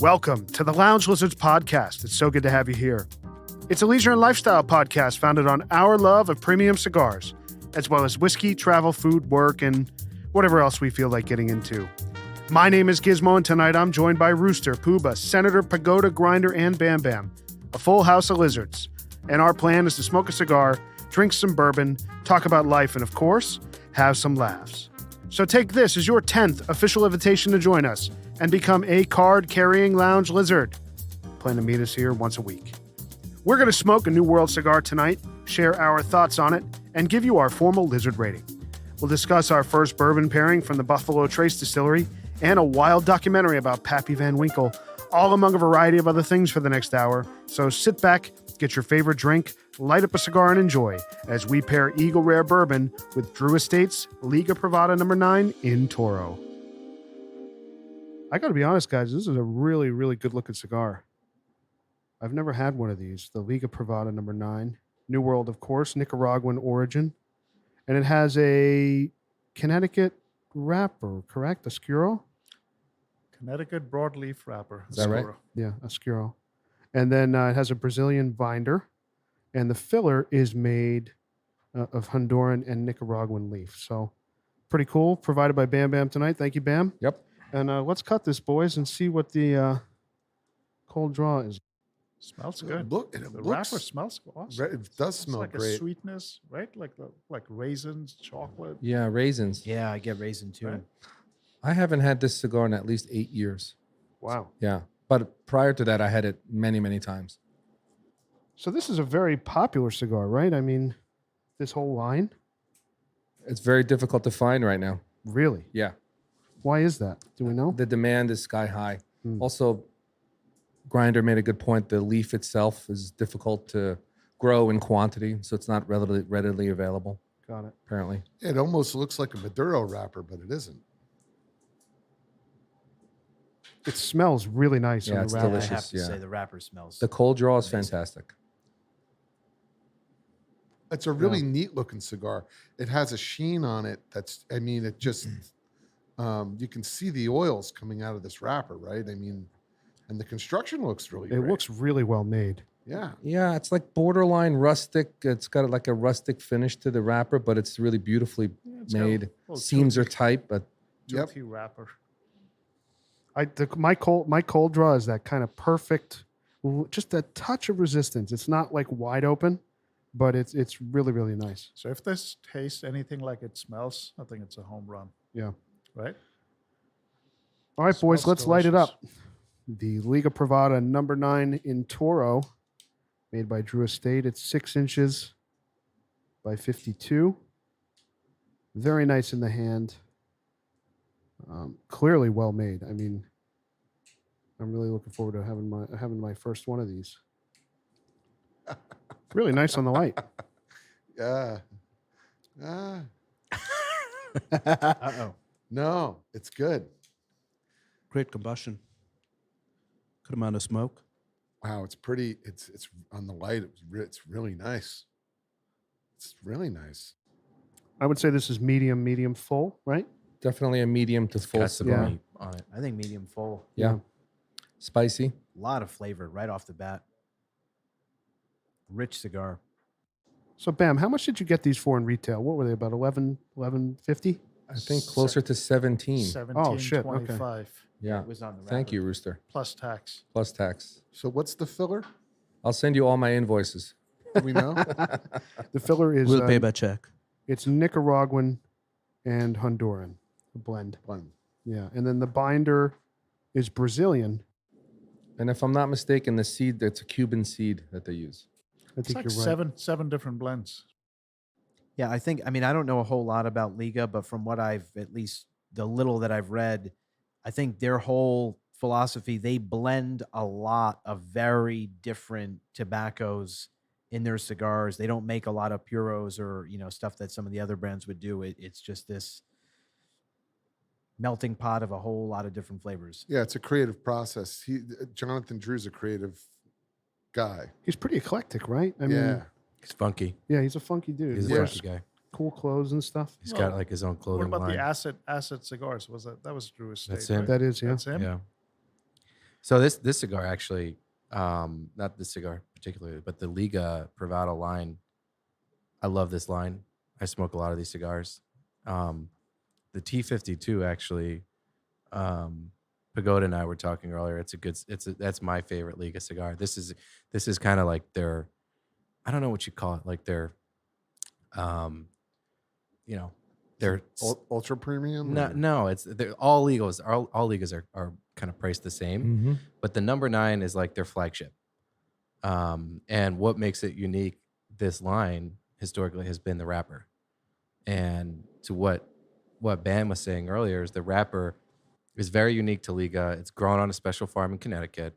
Welcome to the Lounge Lizards podcast. It's so good to have you here. It's a leisure and lifestyle podcast founded on our love of premium cigars, as well as whiskey, travel, food, work, and whatever else we feel like getting into. My name is Gizmo, and tonight I'm joined by Rooster, Pooba, Senator, Pagoda, Grinder, and Bam Bam, a full house of lizards. And our plan is to smoke a cigar, drink some bourbon, talk about life, and of course, have some laughs. So take this as your 10th official invitation to join us and become a card-carrying lounge lizard. Plan to meet us here once a week. We're going to smoke a New World cigar tonight, share our thoughts on it, and give you our formal lizard rating. We'll discuss our first bourbon pairing from the Buffalo Trace Distillery and a wild documentary about Pappy Van Winkle, all among a variety of other things for the next hour. So sit back, get your favorite drink, light up a cigar, and enjoy as we pair Eagle Rare Bourbon with Drew Estate's Liga Privada No. 9 in Toro. I got to be honest, guys, this is a really, really good-looking cigar. I've never had one of these, the Liga Privada No. 9. New World, of course, Nicaraguan origin. And it has a Connecticut wrapper, correct? Oscuro? Connecticut broadleaf wrapper. Is that right? Yeah, Oscuro. And then it has a Brazilian binder. And the filler is made of Honduran and Nicaraguan leaf. So pretty cool. Provided by Bam Bam tonight. Thank you, Bam. Yep. And let's cut this, boys, and see what the cold draw is. Smells good. Look, The wrapper smells awesome. It does It's smell like great. a sweetness, right? Like raisins, chocolate. Yeah, raisins. Yeah, I get raisin too. Right. I haven't had this cigar in at least 8 years. Wow. Yeah. But prior to that, I had it many, many times. So this is a very popular cigar, right? I mean, this whole line? It's very difficult to find right now. Really? Yeah. Why is that? Do we know? The demand is sky high. Hmm. Also, Grinder made a good point. The leaf itself is difficult to grow in quantity, so it's not readily available, Got it. apparently. It almost looks like a Maduro wrapper, but it isn't. It smells really nice Yeah, on it's the wrapper. I delicious. have to yeah. say the wrapper smells. The cold draw is Amazing. fantastic. It's a really neat looking cigar. It has a sheen on it. It just, you can see the oils coming out of this wrapper, right? I mean, and the construction looks really It great. looks really well made. Yeah. Yeah, it's like borderline rustic. It's got like a rustic finish to the wrapper, but it's really beautifully It's got a made. little Seams are tight, but Yep. toothy wrapper. My cold draw is that kind of perfect, just a touch of resistance. It's not like wide open, but it's really, really nice. So if this tastes anything like it smells, I think it's a home run. Yeah. Right? All right, boys, Smells let's light it delicious. up. The Liga Privada No. 9 in Toro, made by Drew Estate. It's 6 inches by 52. Very nice in the hand. Clearly well made. I mean, I'm really looking forward to having my first one of these. Really nice on the light. Yeah. Uh-oh. No, it's good. Great combustion. Good amount of smoke. Wow, it's pretty. It's on the light. It's really nice. It's really nice. I would say this is medium full, right? definitely a medium to full Got some cigar. meat on it. I think medium full. Yeah. Spicy. A lot of flavor right off the bat. Rich cigar. So, Bam, how much did you get these for in retail? What were they, about $11.50? I think closer to 17. 17.25 Yeah. It was on the Thank wrapper. you, Rooster. plus tax. Plus tax. So what's the filler? I'll send you all my invoices. Do we know? The filler is We'll pay by check. it's Nicaraguan and Honduran, a blend. One. Yeah, and then the binder is Brazilian. And if I'm not mistaken, the seed, that's a Cuban seed that they use. I It's think like you're right. seven different blends. Yeah, I mean, I don't know a whole lot about Liga, but from what I've, at least the little that I've read, I think their whole philosophy, they blend a lot of very different tobaccos in their cigars. They don't make a lot of puros or, stuff that some of the other brands would do. It's just this melting pot of a whole lot of different flavors. Yeah, it's a creative process. Jonathan Drew's a creative guy. He's pretty eclectic, right? I Yeah. mean, He's funky. yeah, he's a funky dude. He's He a wears funky guy. cool clothes and stuff. He's Well, got like his own What clothing about line. the acid cigars? That was Drew's? That's State, him. right? That is, yeah. That's him. Yeah. So this cigar actually, not this cigar particularly, but the Liga Privada line. I love this line. I smoke a lot of these cigars. Um, the T52 actually, Pagoda and I were talking earlier. That's my favorite Liga cigar. This is kind of like their, I don't know what you call it, like their, um, you know, their Ultra premium? no, or- no, it's all Ligas are kind of priced the same, but the number 9 is like their flagship. And what makes it unique, this line historically has been the wrapper. And to what Ben was saying earlier is the wrapper is very unique to Liga. It's grown on a special farm in Connecticut,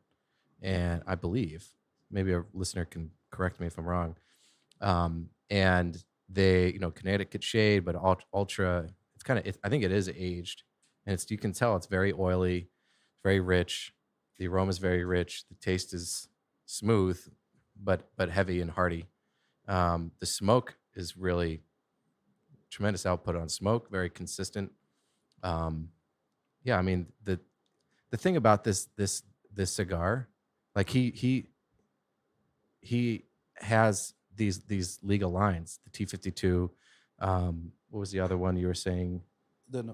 and I believe maybe a listener can correct me if I'm wrong. And they, Connecticut shade, but ultra. It's kind of. I think it is aged, and you can tell it's very oily, it's very rich. The aroma is very rich. The taste is smooth, but heavy and hearty. The smoke is really tremendous output on smoke, very consistent. Yeah, I mean the thing about this cigar, like he has these legal lines. The T52. What was the other one you were saying? Then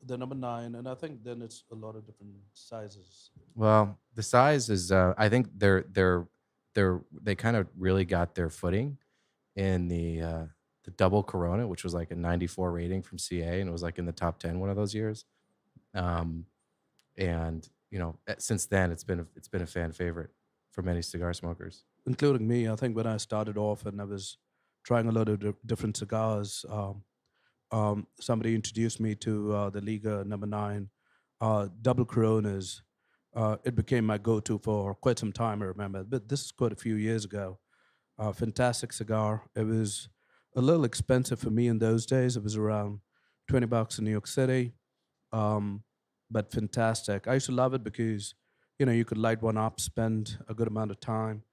the number 9, and I think then it's a lot of different sizes. Well, the size is. I think they kind of really got their footing in the double Corona, which was like a 94 rating from CA, and it was like in the top 10 one of those years. And since then it's been a fan favorite for many cigar smokers. Including me. I think when I started off and I was trying a lot of different cigars, somebody introduced me to the Liga number 9, double Coronas. It became my go-to for quite some time, I remember. But this is quite a few years ago. Fantastic cigar. It was a little expensive for me in those days. It was around $20 in New York City, but fantastic. I used to love it because you could light one up, spend a good amount of time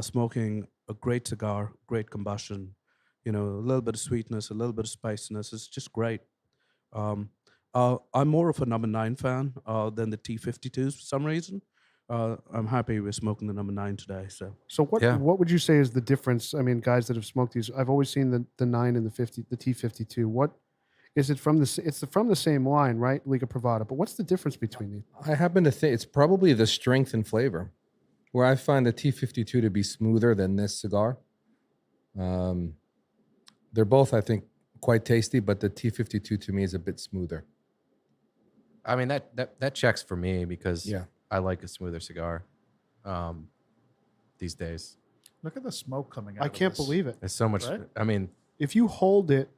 smoking a great cigar, great combustion. A little bit of sweetness, a little bit of spiciness. It's just great. I'm more of a number 9 fan than the T52s for some reason. I'm happy we're smoking the number 9 today. So Yeah. what would you say is the difference? I mean, guys that have smoked these, I've always seen the 9 and the 50, the T52. What is it from it's from the same line, right? Liga Privada. But what's the difference between these? I happen to think it's probably the strength and flavor, where I find the T52 to be smoother than this cigar. They're both, I think, quite tasty, but the T52 to me is a bit smoother. I mean that checks for me because Yeah. I like a smoother cigar these days. Look at the smoke coming out. I can't believe it. There's so much. Right? I mean, If you hold it,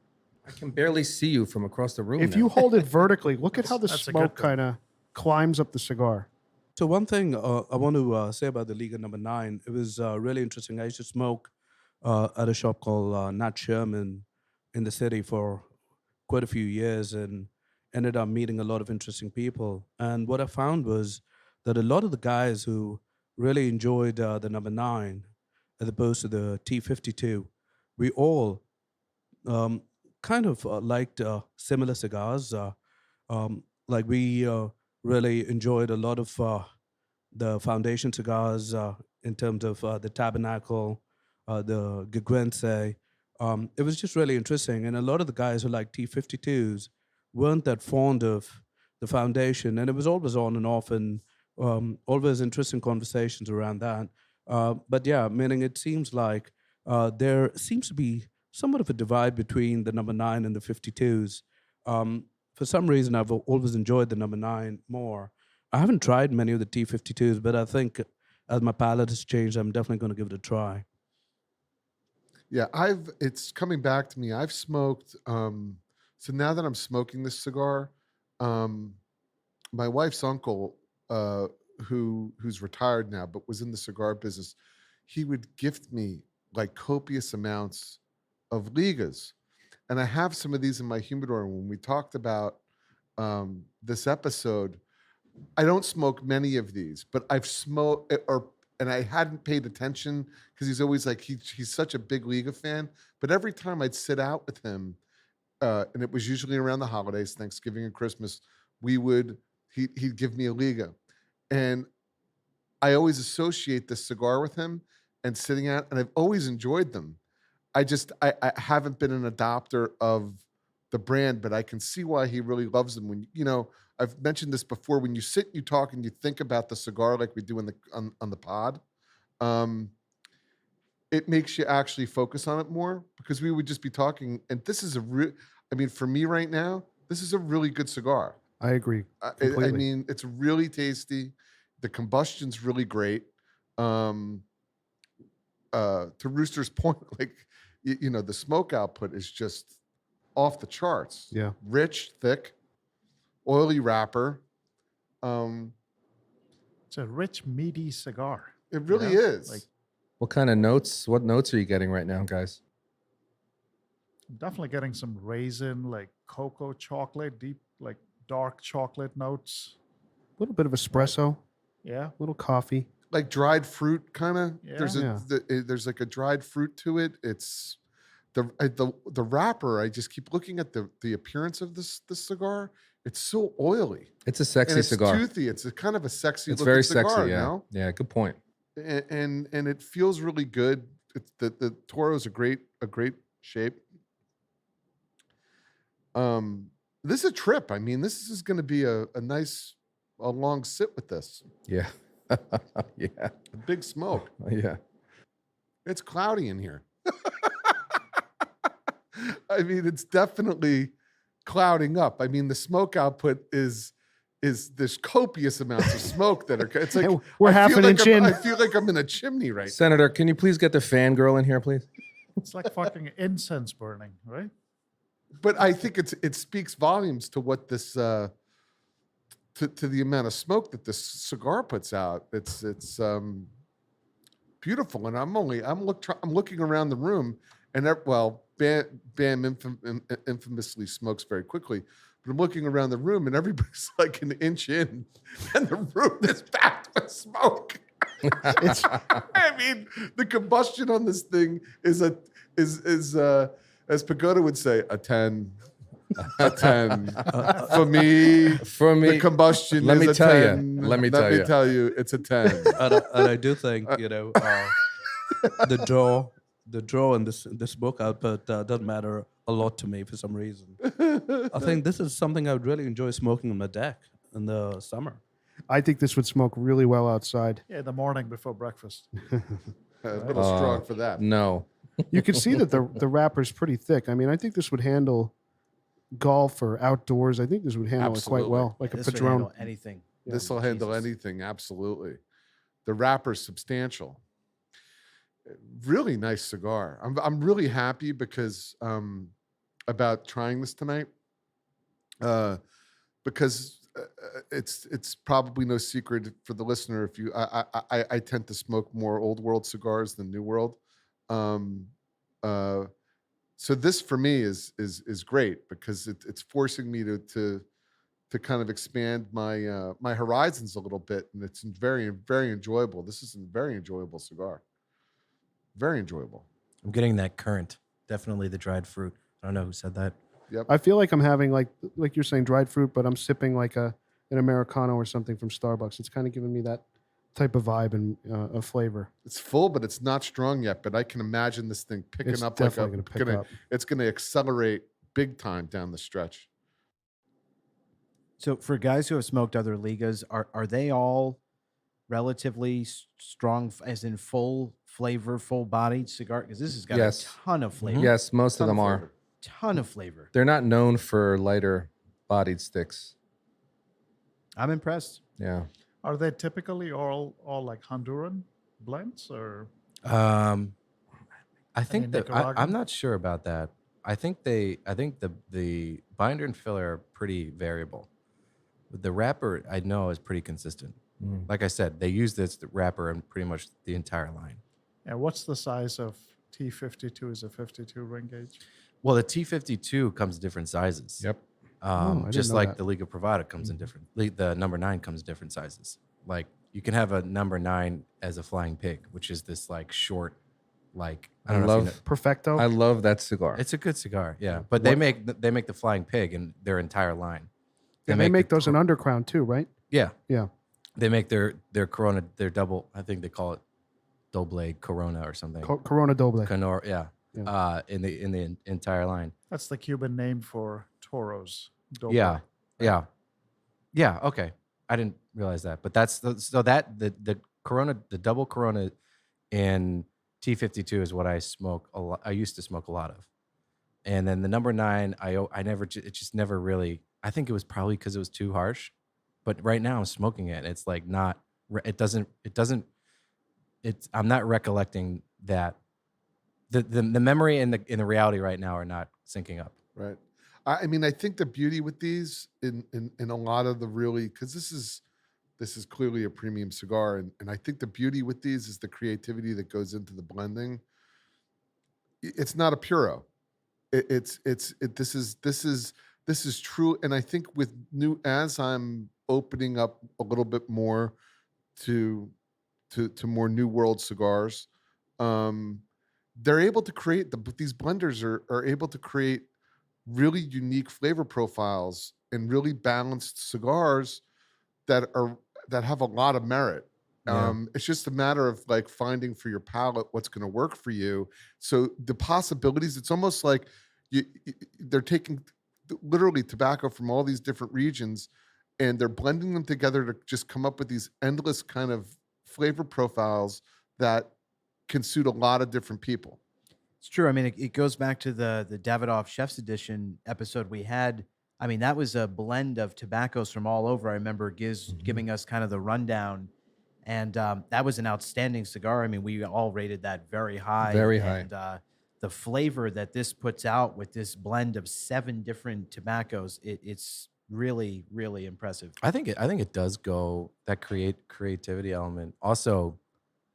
I can barely see you from across the room. if now. you hold it vertically, look at how the That's a good smoke thing. kind of climbs up the cigar. So one thing I want to say about the Liga number 9, it was really interesting. I used to smoke at a shop called Nat Sherman in the city for quite a few years and ended up meeting a lot of interesting people. And what I found was that a lot of the guys who really enjoyed the number 9 as opposed to the T52, we all kind of liked similar cigars. Like we really enjoyed a lot of the foundation cigars in terms of the Tabernacle, the Giguense. It was just really interesting. And a lot of the guys who like T52s weren't that fond of the foundation. And it was always on and off and always interesting conversations around that. But yeah, meaning it seems like there seems to be somewhat of a divide between the number 9 and the 52s. For some reason, I've always enjoyed the number 9 more. I haven't tried many of the T52s, but I think as my palate has changed, I'm definitely going to give it a try. Yeah, it's coming back to me. I've smoked. So now that I'm smoking this cigar, my wife's uncle, who's retired now but was in the cigar business, he would gift me like copious amounts of Ligas, and I have some of these in my humidor. And when we talked about this episode, I don't smoke many of these, but I've smoked and I hadn't paid attention because he's always like he's such a big Liga fan. But every time I'd sit out with him, and it was usually around the holidays, Thanksgiving and Christmas, he'd give me a Liga, and I always associate this cigar with him and sitting out, and I've always enjoyed them. I haven't been an adopter of the brand, but I can see why he really loves them. When I've mentioned this before. When you sit, and you talk, and you think about the cigar like we do on the pod, it makes you actually focus on it more, because we would just be talking. And this is for me right now, this is a really good cigar. I agree. I completely. mean, it's really tasty. The combustion's really great. To Rooster's point, like, the smoke output is just off the charts. Yeah. Rich, thick, oily wrapper. It's a rich, meaty cigar. It really Yeah, is. like- What kind of notes? What notes are you getting right now, guys? I'm definitely getting some raisin, like cocoa chocolate, deep, like dark chocolate notes. A little bit of espresso, Yeah. a little coffee. Like dried fruit, kind of. Yeah. There's like a dried fruit to it. It's the wrapper. I just keep looking at the appearance of this cigar. It's so oily. It's a sexy and it's cigar. toothy. It's a kind of a sexy. It's looking very cigar, sexy. you Yeah. know? Yeah. Good point. And it feels really good. It's the Toro is a great shape. This is a trip. I mean, this is going to be a nice, long sit with this. Yeah. Yeah. A big smoke. Yeah. It's cloudy in here. I mean, it's definitely clouding up. I mean, the smoke output is there's copious amounts of smoke that are. It's like Hey, we're half an inch in. I feel like I'm in a chimney right now. Senator, can you please get the fangirl in here, please? It's like fucking incense burning, right? But I think it speaks volumes to what this to the amount of smoke that this cigar puts out. It's beautiful, and I'm looking around the room, and Bam infamously smokes very quickly, but I'm looking around the room, and everybody's like an inch in, and the room is packed with smoke. I mean, the combustion on this thing is as Pagoda would say, a 10. A 10. For me, the combustion let is me a tell 10. you. Let me tell you, it's a 10. And I do think the draw in this book output doesn't matter a lot to me for some reason. I think this is something I would really enjoy smoking on my deck in the summer. I think this would smoke really well outside. Yeah, the morning before breakfast. A little strong for that. No. You can see that the wrapper's pretty thick. I mean, I think this would handle golf or outdoors. I think this would handle it quite Absolutely. well, like This a would Padron. handle anything. This will handle Jesus. anything, absolutely. The wrapper's substantial. Really nice cigar. I'm really happy because about trying this tonight. Because it's probably no secret for the listener. If you, I tend to smoke more old world cigars than new world. So this for me is great because it's forcing me to kind of expand my my horizons a little bit, and it's very enjoyable. This is a very enjoyable cigar. Very enjoyable. I'm getting that current. Definitely the dried fruit. I don't know who said that. Yep. I feel like I'm having like you're saying dried fruit, but I'm sipping like an Americano or something from Starbucks. It's kind of giving me that type of vibe and a flavor. It's full, but it's not strong yet. But I can imagine this thing picking It's up like definitely going to pick up. It's going to accelerate big time down the stretch. So for guys who have smoked other ligas, are they all relatively strong, as in full flavor, full bodied cigar? Because this has got Yes. a ton of flavor. Yes, most of them are. flavor. Ton of flavor. They're not known for lighter bodied sticks. I'm impressed. Yeah. Are they typically all like Honduran blends or? I think Any that Nicaraguan? I'm not sure about that. I think the binder and filler are pretty variable. But the wrapper I know is pretty consistent. Like I said, they use this wrapper in pretty much the entire line. And what's the size of T52? Is a 52 ring gauge? Well, the T52 comes in different sizes. Yep. I didn't Just know like that. the Liga Privada comes in different. The number 9 comes in different sizes. Like you can have a number 9 as a flying pig, which is this like short, like I don't know. If you know, Perfecto. I love that cigar. it's a good cigar, yeah. But they make the flying pig in their entire line. and they make the those in cr- Undercrown too, right? Yeah. Yeah. They make their Corona, their double. I think they call it doble Corona or something. Corona Doble. Canor, yeah. Yeah. In the entire line. That's the Cuban name for toros. Doble. Yeah, yeah, yeah. Okay, I didn't realize that, but that's so that the Corona, the double Corona in T52 is what I smoke a lot. I used to smoke a lot of, and then the number 9, I never, it just never really. I think it was probably because it was too harsh, but right now I'm smoking it. And it's like not. It doesn't. It's. I'm not recollecting that. The memory and the reality right now are not syncing up. Right. I mean, I think the beauty with these in a lot of the really, because this is clearly a premium cigar, and I think the beauty with these is the creativity that goes into the blending. It's not a puro. This is true, and I think with as I'm opening up a little bit more to more new world cigars, they're able to create these blenders are able to create really unique flavor profiles and really balanced cigars that have a lot of merit. Yeah. It's just a matter of like finding for your palate what's going to work for you. So the possibilities, it's almost like they're taking literally tobacco from all these different regions and they're blending them together to just come up with these endless kind of flavor profiles that can suit a lot of different people. It's true. I mean, it goes back to the Davidoff Chef's Edition episode we had. I mean, that was a blend of tobaccos from all over. I remember giving us kind of the rundown, and that was an outstanding cigar. I mean, we all rated that very high. Very high. And the flavor that this puts out with this blend of 7 different tobaccos, it's really, really impressive. I think it does go, that creativity element also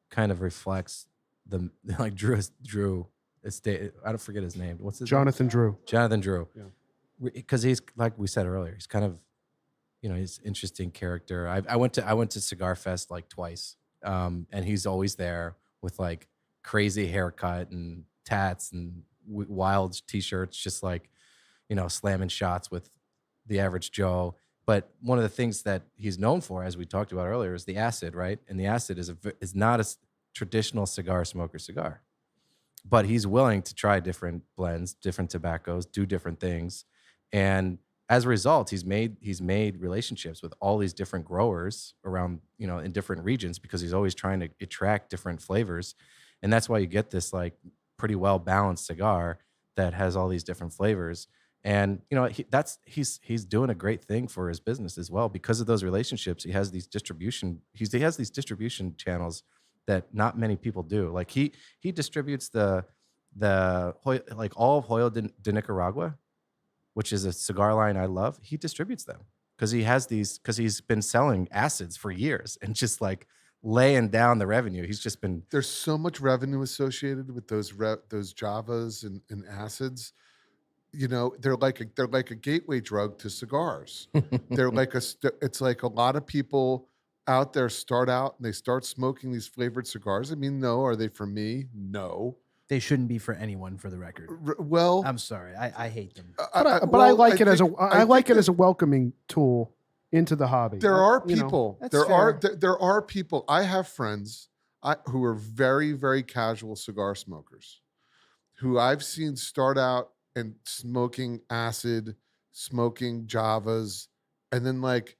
kind of reflects the like Drew estate. I don't forget his name. What's his Jonathan Drew. name? Jonathan Drew. Yeah. Because he's, like we said earlier, he's kind of, he's an interesting character. I went to Cigar Fest like twice, and he's always there with like crazy haircut and tats and wild t-shirts, just like slamming shots with the average Joe. But one of the things that he's known for, as we talked about earlier, is the acid, right? And the acid is not a traditional cigar smoker cigar, but he's willing to try different blends, different tobaccos, do different things. And as a result, he's made relationships with all these different growers around, in different regions, because he's always trying to attract different flavors. And that's why you get this like pretty well balanced cigar that has all these different flavors. And he's doing a great thing for his business as well, because of those relationships. He has these distribution channels that not many people do. Like he distributes the like all of Hoyo de Nicaragua, which is a cigar line I love. He distributes them because he's been selling acids for years and just like laying down the revenue. He's just been. There's so much revenue associated with those Javas and acids. They're like a gateway drug to cigars. It's like a lot of people out there start out and they start smoking these flavored cigars. I mean, no, are they for me? No. They shouldn't be for anyone, for the record. Well, I'm sorry. I hate them. But I like it as a welcoming tool into the hobby. There are people. That's fair. There are people. I have friends who are very, very casual cigar smokers, who I've seen start out and smoking acid, smoking Javas, and then like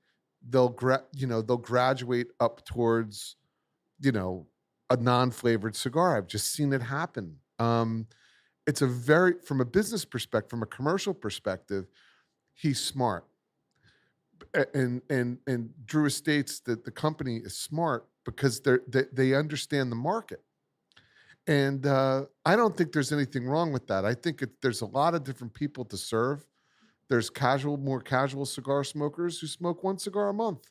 they'll graduate up towards a non-flavored cigar. I've just seen it happen. It's from a business perspective, from a commercial perspective, he's smart. And Drew Estates, that the company is smart because they understand the market. And I don't think there's anything wrong with that. I think there's a lot of different people to serve. There's more casual cigar smokers who smoke 1 cigar a month,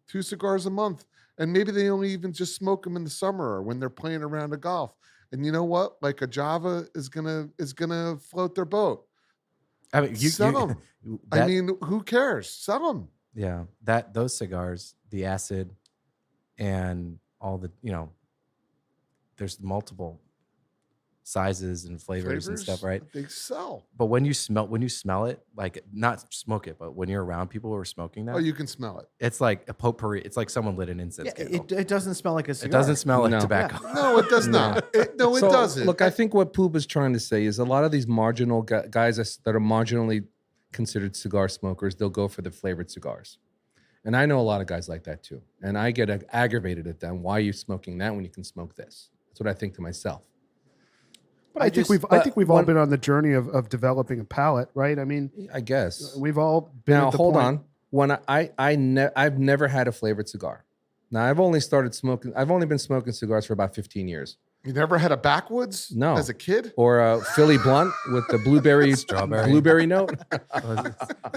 2 cigars a month. And maybe they only even just smoke them in the summer or when they're playing around a golf. And you know what? Like a Java is gonna float their boat. I mean, sell them. I mean, who cares? Sell them. Yeah, those cigars, the acid, and all the there's multiple sizes and flavors and stuff, right? They sell. But when you smell it, like not smoke it, but when you're around people who are smoking that, Oh, you can smell it. it's like a potpourri. It's like someone lit an incense Yeah, candle. it doesn't smell like a cigar. It doesn't smell like No. tobacco. No, it does not. It So, doesn't. Look, I think what Poob is trying to say is a lot of these marginal guys that are marginally considered cigar smokers, they'll go for the flavored cigars. And I know a lot of guys like that too. And I get aggravated at them. Why are you smoking that when you can smoke this? That's what I think to myself. But I think we've all been on the journey of developing a palate, right? I mean, I guess. we've all been. Now, at the hold point- on. When I've never had a flavored cigar. Now, I've only been smoking cigars for about 15 years. You never had a backwoods? No. As a kid? Or a Philly blunt with the blueberry note.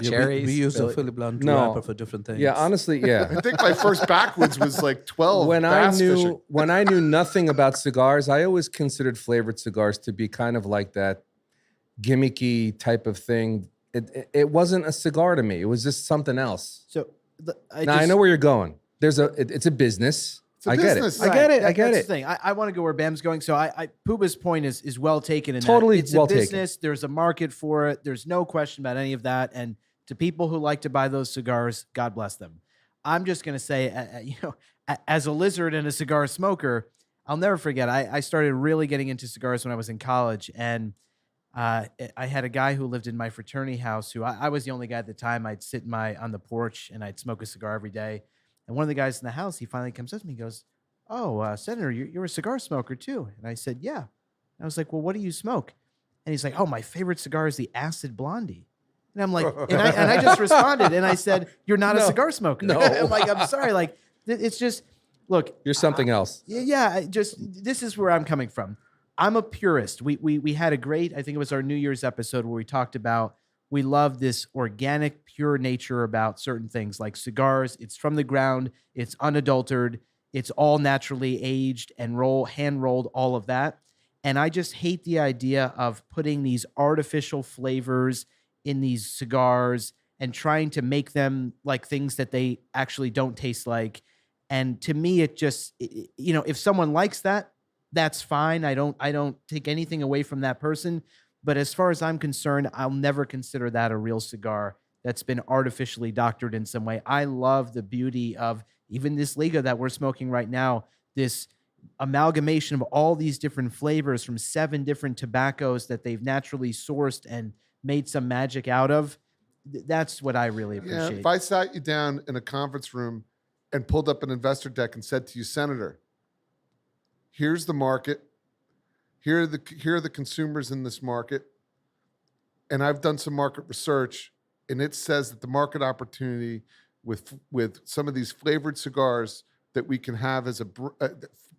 Cherries. We use a Philly- Philly blunt No. wrapper for different things. Yeah, honestly, yeah. I think my first backwoods was like 12. when bass fishing. I knew nothing about cigars, I always considered flavored cigars to be kind of like that gimmicky type of thing. It wasn't a cigar to me. It was just something else. So I know where you're going. It's a business. It's a I get business. it. I get it. I get That's it. the thing. I want to go where Bam's going. So Puba's point is well taken. In Totally that. It's well a taken. business. There's a market for it. There's no question about any of that. And to people who like to buy those cigars, God bless them. I'm just going to say, as a lizard and a cigar smoker, I'll never forget. I started really getting into cigars when I was in college, and I had a guy who lived in my fraternity house. Who I was the only guy at the time. I'd sit on the porch and I'd smoke a cigar every day. And one of the guys in the house, he finally comes up to me and goes, "Oh, Senator, you're a cigar smoker too." And I said, "Yeah." And I was like, "Well, what do you smoke?" And he's like, "Oh, my favorite cigar is the Acid Blondie." And I'm like, and I just responded and I said, "You're not a cigar smoker." No. I'm like, "I'm sorry." Like, it's just, look. You're something else. Yeah, this is where I'm coming from. I'm a purist. We had a great, I think it was our New Year's episode where we talked about, we love this organic, pure nature about certain things like cigars. It's from the ground. It's unadulterated. It's all naturally aged and hand rolled, all of that. And I just hate the idea of putting these artificial flavors in these cigars and trying to make them like things that they actually don't taste like. And to me, it just, if someone likes that, that's fine. I don't take anything away from that person. But as far as I'm concerned, I'll never consider that a real cigar that's been artificially doctored in some way. I love the beauty of even this Liga that we're smoking right now, this amalgamation of all these different flavors from 7 different tobaccos that they've naturally sourced and made some magic out of. That's what I really appreciate. Yeah, if I sat you down in a conference room and pulled up an investor deck and said to you, "Senator, here's the market. Here are the consumers in this market. And I've done some market research, and it says that the market opportunity with some of these flavored cigars that we can have as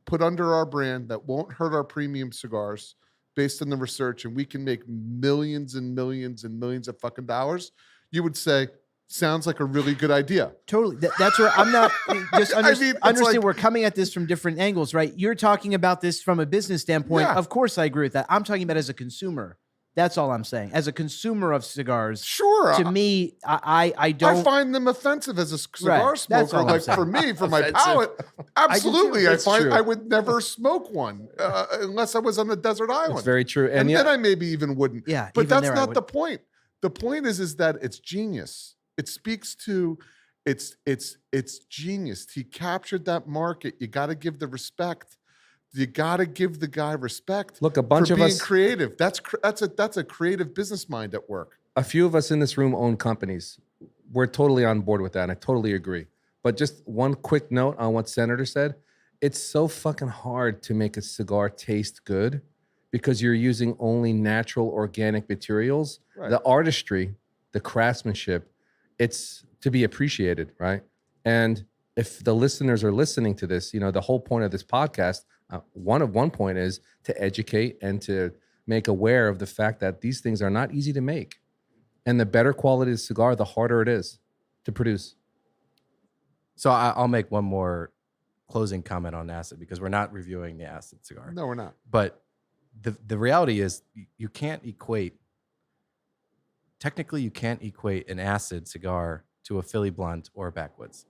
put under our brand that won't hurt our premium cigars based on the research, and we can make millions and millions and millions of fucking dollars," you would say, sounds like a really good idea. Totally. That's where I'm not just it's understand like- we're coming at this from different angles, right? You're talking about this from a business standpoint. Yeah. Of course, I agree with that. I'm talking about as a consumer. That's all I'm saying. As a consumer of cigars, Sure. to me, I don't. I find them offensive as a cigar Right. That's smoker. all I'm Like saying. for me, for my Offensive. palate, absolutely. I It's find true. I would never smoke one unless I was on a desert island. It's very true. and And then yeah, I maybe even wouldn't. Yeah, but even that's there I not would. the point. The point is that it's genius. It speaks to it's genius. He captured that market. You got to give the respect. You got to give the guy respect. look, a bunch for of being us, creative. That's a creative business mind at work. a few of us in this room own companies. We're totally on board with that. And I totally agree. But just one quick note on what Senator said. It's so fucking hard to make a cigar taste good because you're using only natural organic materials. Right. The artistry, the craftsmanship, it's to be appreciated, right? And if the listeners are listening to this, the whole point of this podcast, one point is to educate and to make aware of the fact that these things are not easy to make. And the better quality the cigar, the harder it is to produce. So I'll make one more closing comment on acid because we're not reviewing the acid cigar. No, we're not. But the reality is you can't equate. Technically, you can't equate an acid cigar to a Philly blunt or a backwoods.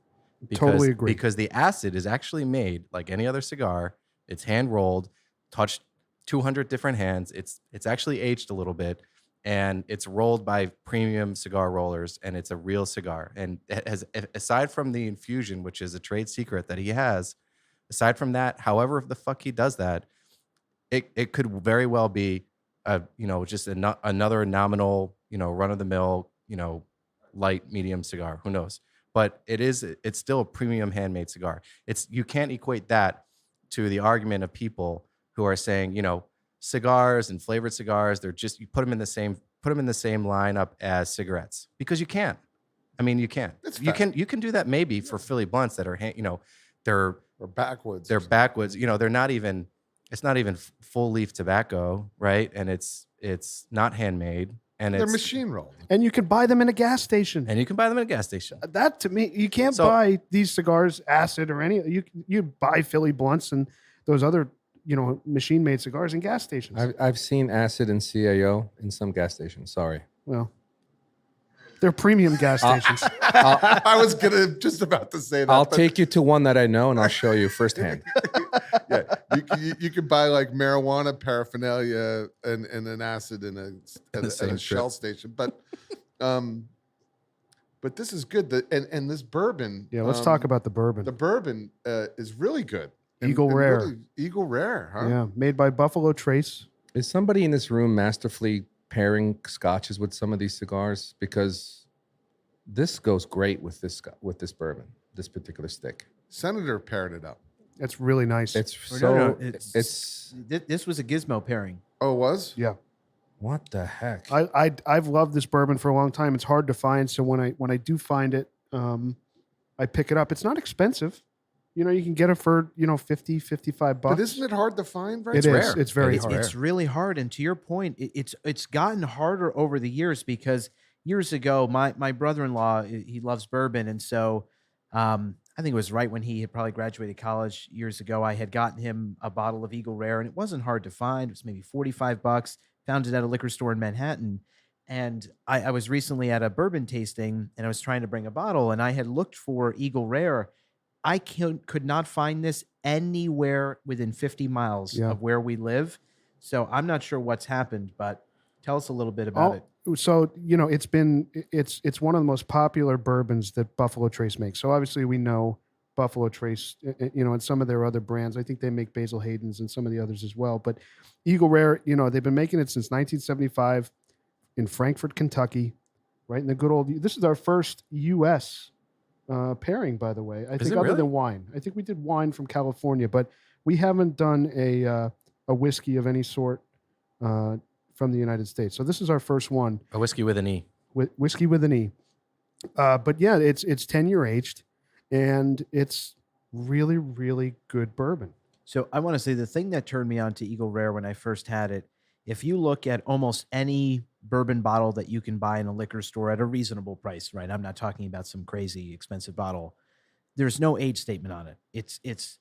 Totally agree. Because the acid is actually made like any other cigar. It's hand rolled, touched 200 different hands. It's actually aged a little bit, and it's rolled by premium cigar rollers, and it's a real cigar. And it has, aside from the infusion, which is a trade secret that he has, aside from that, however the fuck he does that, it could very well be just another nominal, run of the mill, light medium cigar. Who knows? But it's still a premium handmade cigar. You can't equate that to the argument of people who are saying, cigars and flavored cigars, you put them in the same lineup as cigarettes, because you can't. I mean, you can't. You can do that maybe for Philly blunts that are they're backwoods. They're backwoods. They're not even. It's not even full leaf tobacco, right? And it's not handmade, and they're it's machine rolled. And you can buy them in a gas station. And you can buy them at a gas station. That, to me, you can't buy these cigars acid or any. You buy Philly blunts and those other machine made cigars in gas stations. I've seen acid and CAO in some gas stations. Sorry. Well, they're premium gas stations. I was just about to say that. I'll take you to one that I know, and I'll show you firsthand. Yeah, you can buy like marijuana paraphernalia and an acid in a Shell station, but this is good. And this bourbon. Yeah, let's talk about the bourbon. The bourbon is really good. Eagle Rare. Really, Eagle Rare, huh? Yeah, made by Buffalo Trace. Is somebody in this room masterfully pairing scotches with some of these cigars? Because this goes great with this bourbon, this particular stick. Senator paired it up. It's really nice. It's This was a Gizmo pairing. Oh, it was? Yeah. What the heck? I've loved this bourbon for a long time. It's hard to find, so when I do find it, I pick it up. It's not expensive. You can get it for, $50, $55. But isn't it hard to find, right? It's rare. It's very hard. It's really hard. And to your point, it's gotten harder over the years, because years ago, my brother-in-law, he loves bourbon. And so I think it was right when he had probably graduated college years ago, I had gotten him a bottle of Eagle Rare, and it wasn't hard to find. It was maybe $45. Found it at a liquor store in Manhattan. And I was recently at a bourbon tasting, and I was trying to bring a bottle, and I had looked for Eagle Rare. I could not find this anywhere within 50 miles of where we live. So I'm not sure what's happened, but tell us a little bit about it. So, it's one of the most popular bourbons that Buffalo Trace makes. So obviously we know Buffalo Trace, and some of their other brands. I think they make Basil Hayden's and some of the others as well. But Eagle Rare, they've been making it since 1975 in Frankfort, Kentucky, right in the good old. This is our first U.S. Pairing, by the way. I think other than wine. I think we did wine from California, but we haven't done a whiskey of any sort from the United States. So this is our first one. A whiskey with an E. Whiskey with an E. But yeah, it's 10-year aged, and it's really, really good bourbon. So I want to say the thing that turned me on to Eagle Rare when I first had it, if you look at almost any bourbon bottle that you can buy in a liquor store at a reasonable price, right? I'm not talking about some crazy expensive bottle. There's no age statement on it. It's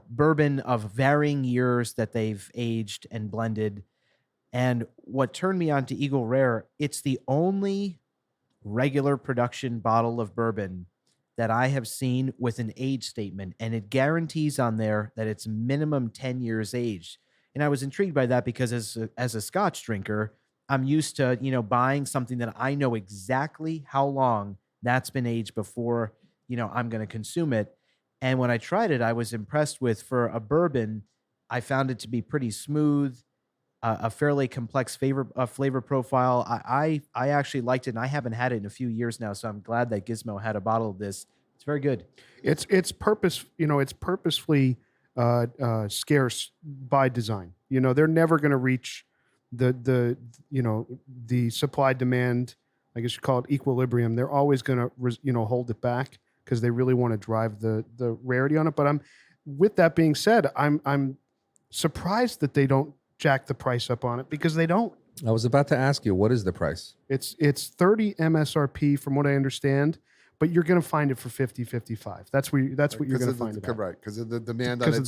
bourbon of varying years that they've aged and blended. And what turned me on to Eagle Rare, it's the only regular production bottle of bourbon that I have seen with an age statement, and it guarantees on there that it's minimum 10 years aged. And I was intrigued by that because as a Scotch drinker, I'm used to, buying something that I know exactly how long that's been aged before, I'm going to consume it. And when I tried it, I was impressed with, for a bourbon, I found it to be pretty smooth, a fairly complex flavor profile. I actually liked it, and I haven't had it in a few years now, so I'm glad that Gizmo had a bottle of this. It's very good. It's purposefully scarce by design. They're never going to reach the supply demand, I guess you call it equilibrium. They're always going to hold it back because they really want to drive the rarity on it. But with that being said, I'm surprised that they don't jack the price up on it, because they don't. I was about to ask you, what is the price? It's 30 MSRP from what I understand, but you're going to find it for 50, 55. That's what you're going to find it at. Right, because of the demand on it.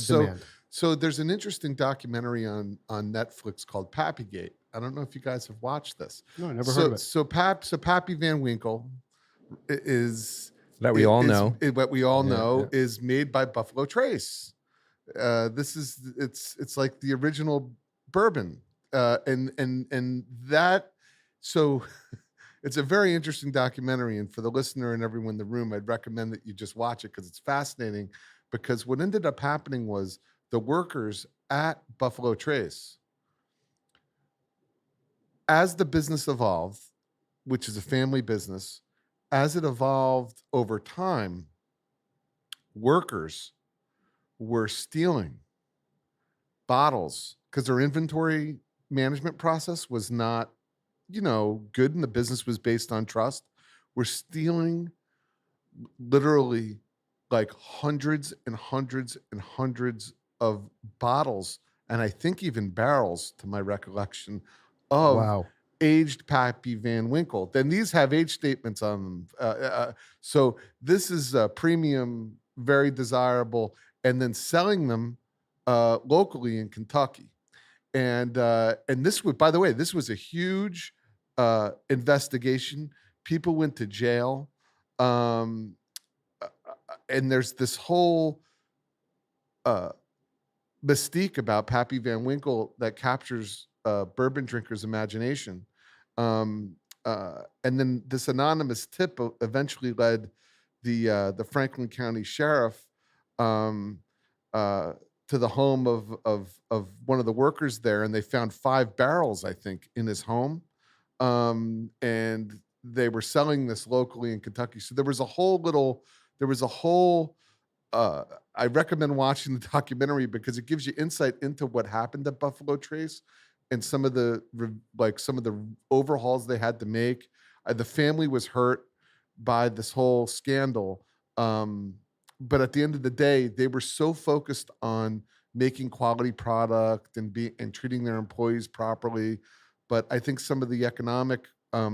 So there's an interesting documentary on Netflix called Pappygate. I don't know if you guys have watched this. No, I never heard of it. So Pappy Van Winkle is that we all know. What we all know is made by Buffalo Trace. It's like the original bourbon, and that. So it's a very interesting documentary, and for the listener and everyone in the room, I'd recommend that you just watch it because it's fascinating. Because what ended up happening was the workers at Buffalo Trace, as the business evolved, which is a family business, as it evolved over time, workers were stealing bottles because their inventory management process was not, good, and the business was based on trust. We're stealing literally like hundreds and hundreds and hundreds of bottles, and I think even barrels, to my recollection, of Wow. aged Pappy Van Winkle. Then these have age statements on them. So this is premium, very desirable, and then selling them locally in Kentucky. And this would, by the way, this was a huge investigation. People went to jail. And there's this whole mystique about Pappy Van Winkle that captures bourbon drinkers' imagination. And then this anonymous tip eventually led the Franklin County Sheriff to the home of one of the workers there, and they found 5 barrels, I think, in his home, and they were selling this locally in Kentucky. So there was a whole. I recommend watching the documentary because it gives you insight into what happened at Buffalo Trace and some of the overhauls they had to make. The family was hurt by this whole scandal, but at the end of the day, they were so focused on making quality product and treating their employees properly. But I think some of the economic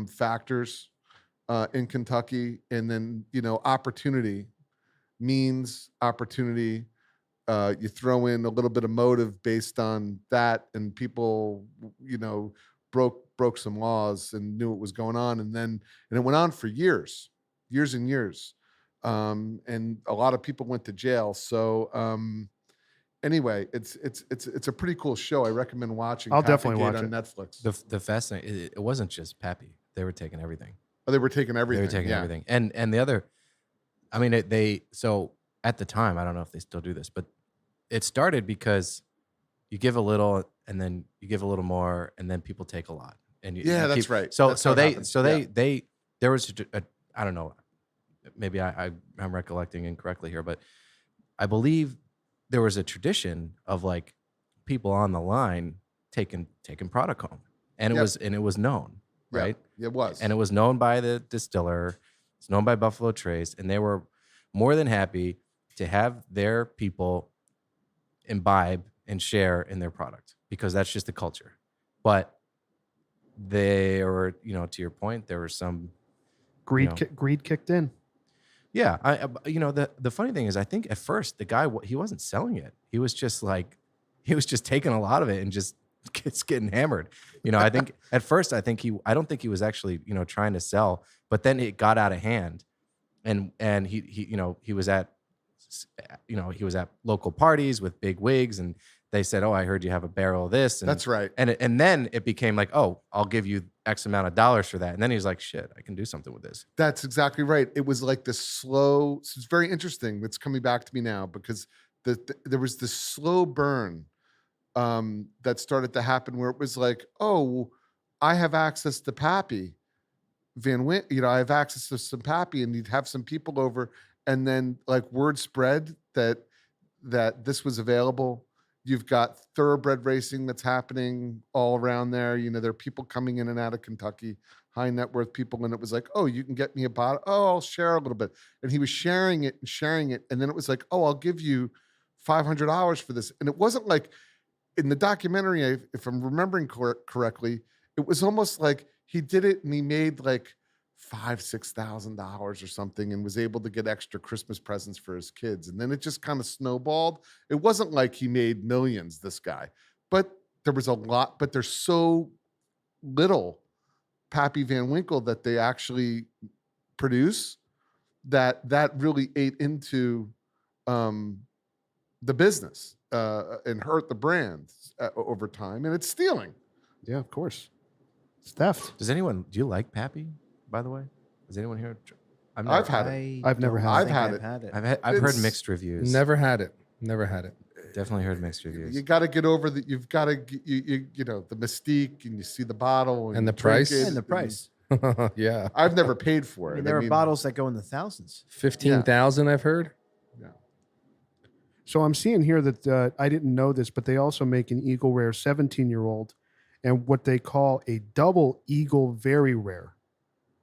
factors in Kentucky, and then opportunity. You throw in a little bit of motive based on that, and people, broke some laws and knew what was going on, and it went on for years and years, and a lot of people went to jail. So anyway, it's a pretty cool show. I recommend watching. I'll definitely Pappygate watch on it. Netflix. The fascinating. It wasn't just Pappy. They were taking everything. Oh, they were taking everything. They were taking yeah. everything. And the other, I mean, so at the time, I don't know if they still do this, but it started because you give a little and then you give a little more and then people take a lot. And That's right. So That's how it happens. there was I don't know, maybe I'm recollecting incorrectly here, but I believe there was a tradition of like people on the line taking product home, and it was known, right? Yeah, it was. And it was known by the distiller. It's known by Buffalo Trace, and they were more than happy to have their people imbibe and share in their product because that's just the culture. But they were, to your point, there were some Greed kicked in. Yeah, the funny thing is, I think at first the guy he wasn't selling it. He was just taking a lot of it and just getting hammered. I think at first I don't think he was actually trying to sell, but then it got out of hand, and he was at local parties with big wigs, and they said, "Oh, I heard you have a barrel of this." And, That's right. And then it became like, "Oh, I'll give you X amount of dollars for that." And then he was like, "Shit, I can do something with this." That's exactly right. It was like this slow. So it's very interesting. It's coming back to me now because there was this slow burn that started to happen where it was like, "Oh, I have access to Pappy Van Winkle. I have access to some Pappy," and you'd have some people over, and then like word spread that this was available. You've got thoroughbred racing that's happening all around there. There are people coming in and out of Kentucky, high net worth people. And it was like, "Oh, you can get me a bottle. Oh, I'll share a little bit." And he was sharing it. And then it was like, "Oh, I'll give you $500 for this." And it wasn't like in the documentary, if I'm remembering correctly, it was almost like he did it and he made like $5,000-$6,000 or something and was able to get extra Christmas presents for his kids. And then it just kind of snowballed. It wasn't like he made millions, this guy, but there was a lot, but there's so little Pappy Van Winkle that they actually produce that really ate into the business and hurt the brand over time, and it's stealing. Yeah, of course. It's theft. Do you like Pappy, by the way? Does anyone here? I've had it. I've never don't had it. think I've had it. I've heard It's- mixed reviews. Never had it. Never had it. Definitely heard mixed reviews. You got to get over that. You've got to, you know, the mystique, and you see the bottle And you the drink price. it, And the price. Yeah. I've never paid for I it. mean, there are bottles that go in the thousands. 15,000 I've heard. So I'm seeing here that I didn't know this, but they also make an Eagle Rare 17-year-old and what they call a double Eagle Very Rare,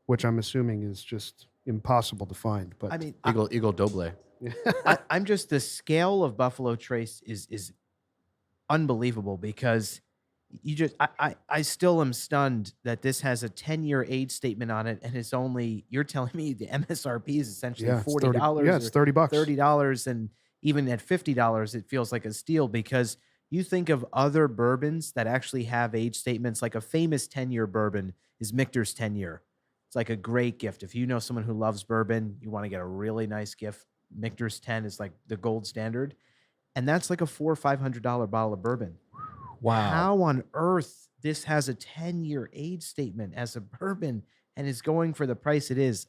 which I'm assuming is just impossible to find. But I mean, Eagle Doble. I'm just the scale of Buffalo Trace is unbelievable because you just I still am stunned that this has a 10-year age statement on it and it's only you're telling me the MSRP is essentially yeah, it's $40. 30, yeah, it's $30. $30, and even at $50 it feels like a steal because you think of other bourbons that actually have age statements. Like a famous 10-year bourbon is Michter's 10-year. It's like a great gift. If you know someone who loves bourbon, you want to get a really nice gift. Michter's 10 is like the gold standard, and that's like a $400 or $500 bottle of bourbon. Wow. How on earth this has a 10-year age statement as a bourbon and is going for the price it is?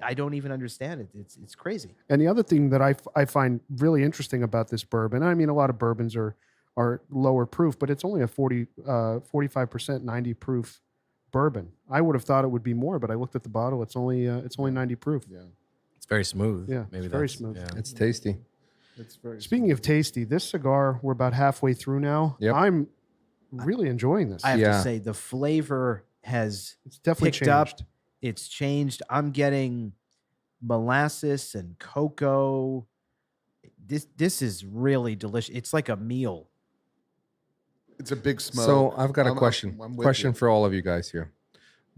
I don't even understand it. It's crazy. And the other thing that I find really interesting about this bourbon, I mean, a lot of bourbons are lower proof, but it's only a 45% 90 proof bourbon. I would have thought it would be more, but I looked at the bottle. It's only 90 proof. Yeah, It's very smooth. Yeah, Maybe it's very that's- smooth. Yeah. It's tasty. it's very. Speaking of tasty, this cigar, we're about halfway through now. Yep. I'm really enjoying this. I have Yeah. to say the flavor has It's definitely picked up. changed. It's changed. I'm getting molasses and cocoa. This is really delicious. It's like a meal. It's a big smoke. So I've got a I'm- question. I'm with Question you. for all of you guys here.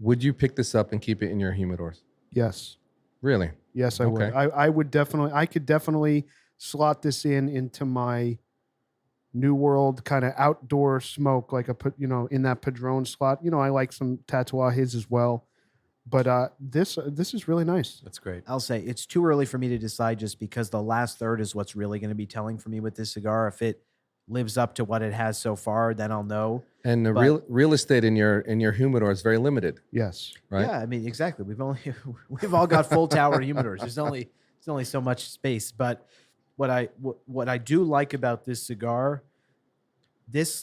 Would you pick this up and keep it in your humidors? Yes. Really? Yes, I would. Okay. I would definitely. I could definitely slot this into my New World kind of outdoor smoke, like in that Padron slot. I like some Tatuajes as well, but this is really nice. That's great. I'll say it's too early for me to decide just because the last third is what's really going to be telling for me with this cigar. If it lives up to what it has so far, then I'll know. And the But- real estate in your humidor is very limited, Yes. right? Yeah, I mean, exactly. We've all got full tower humidors. There's only so much space. But what I do like about this cigar, this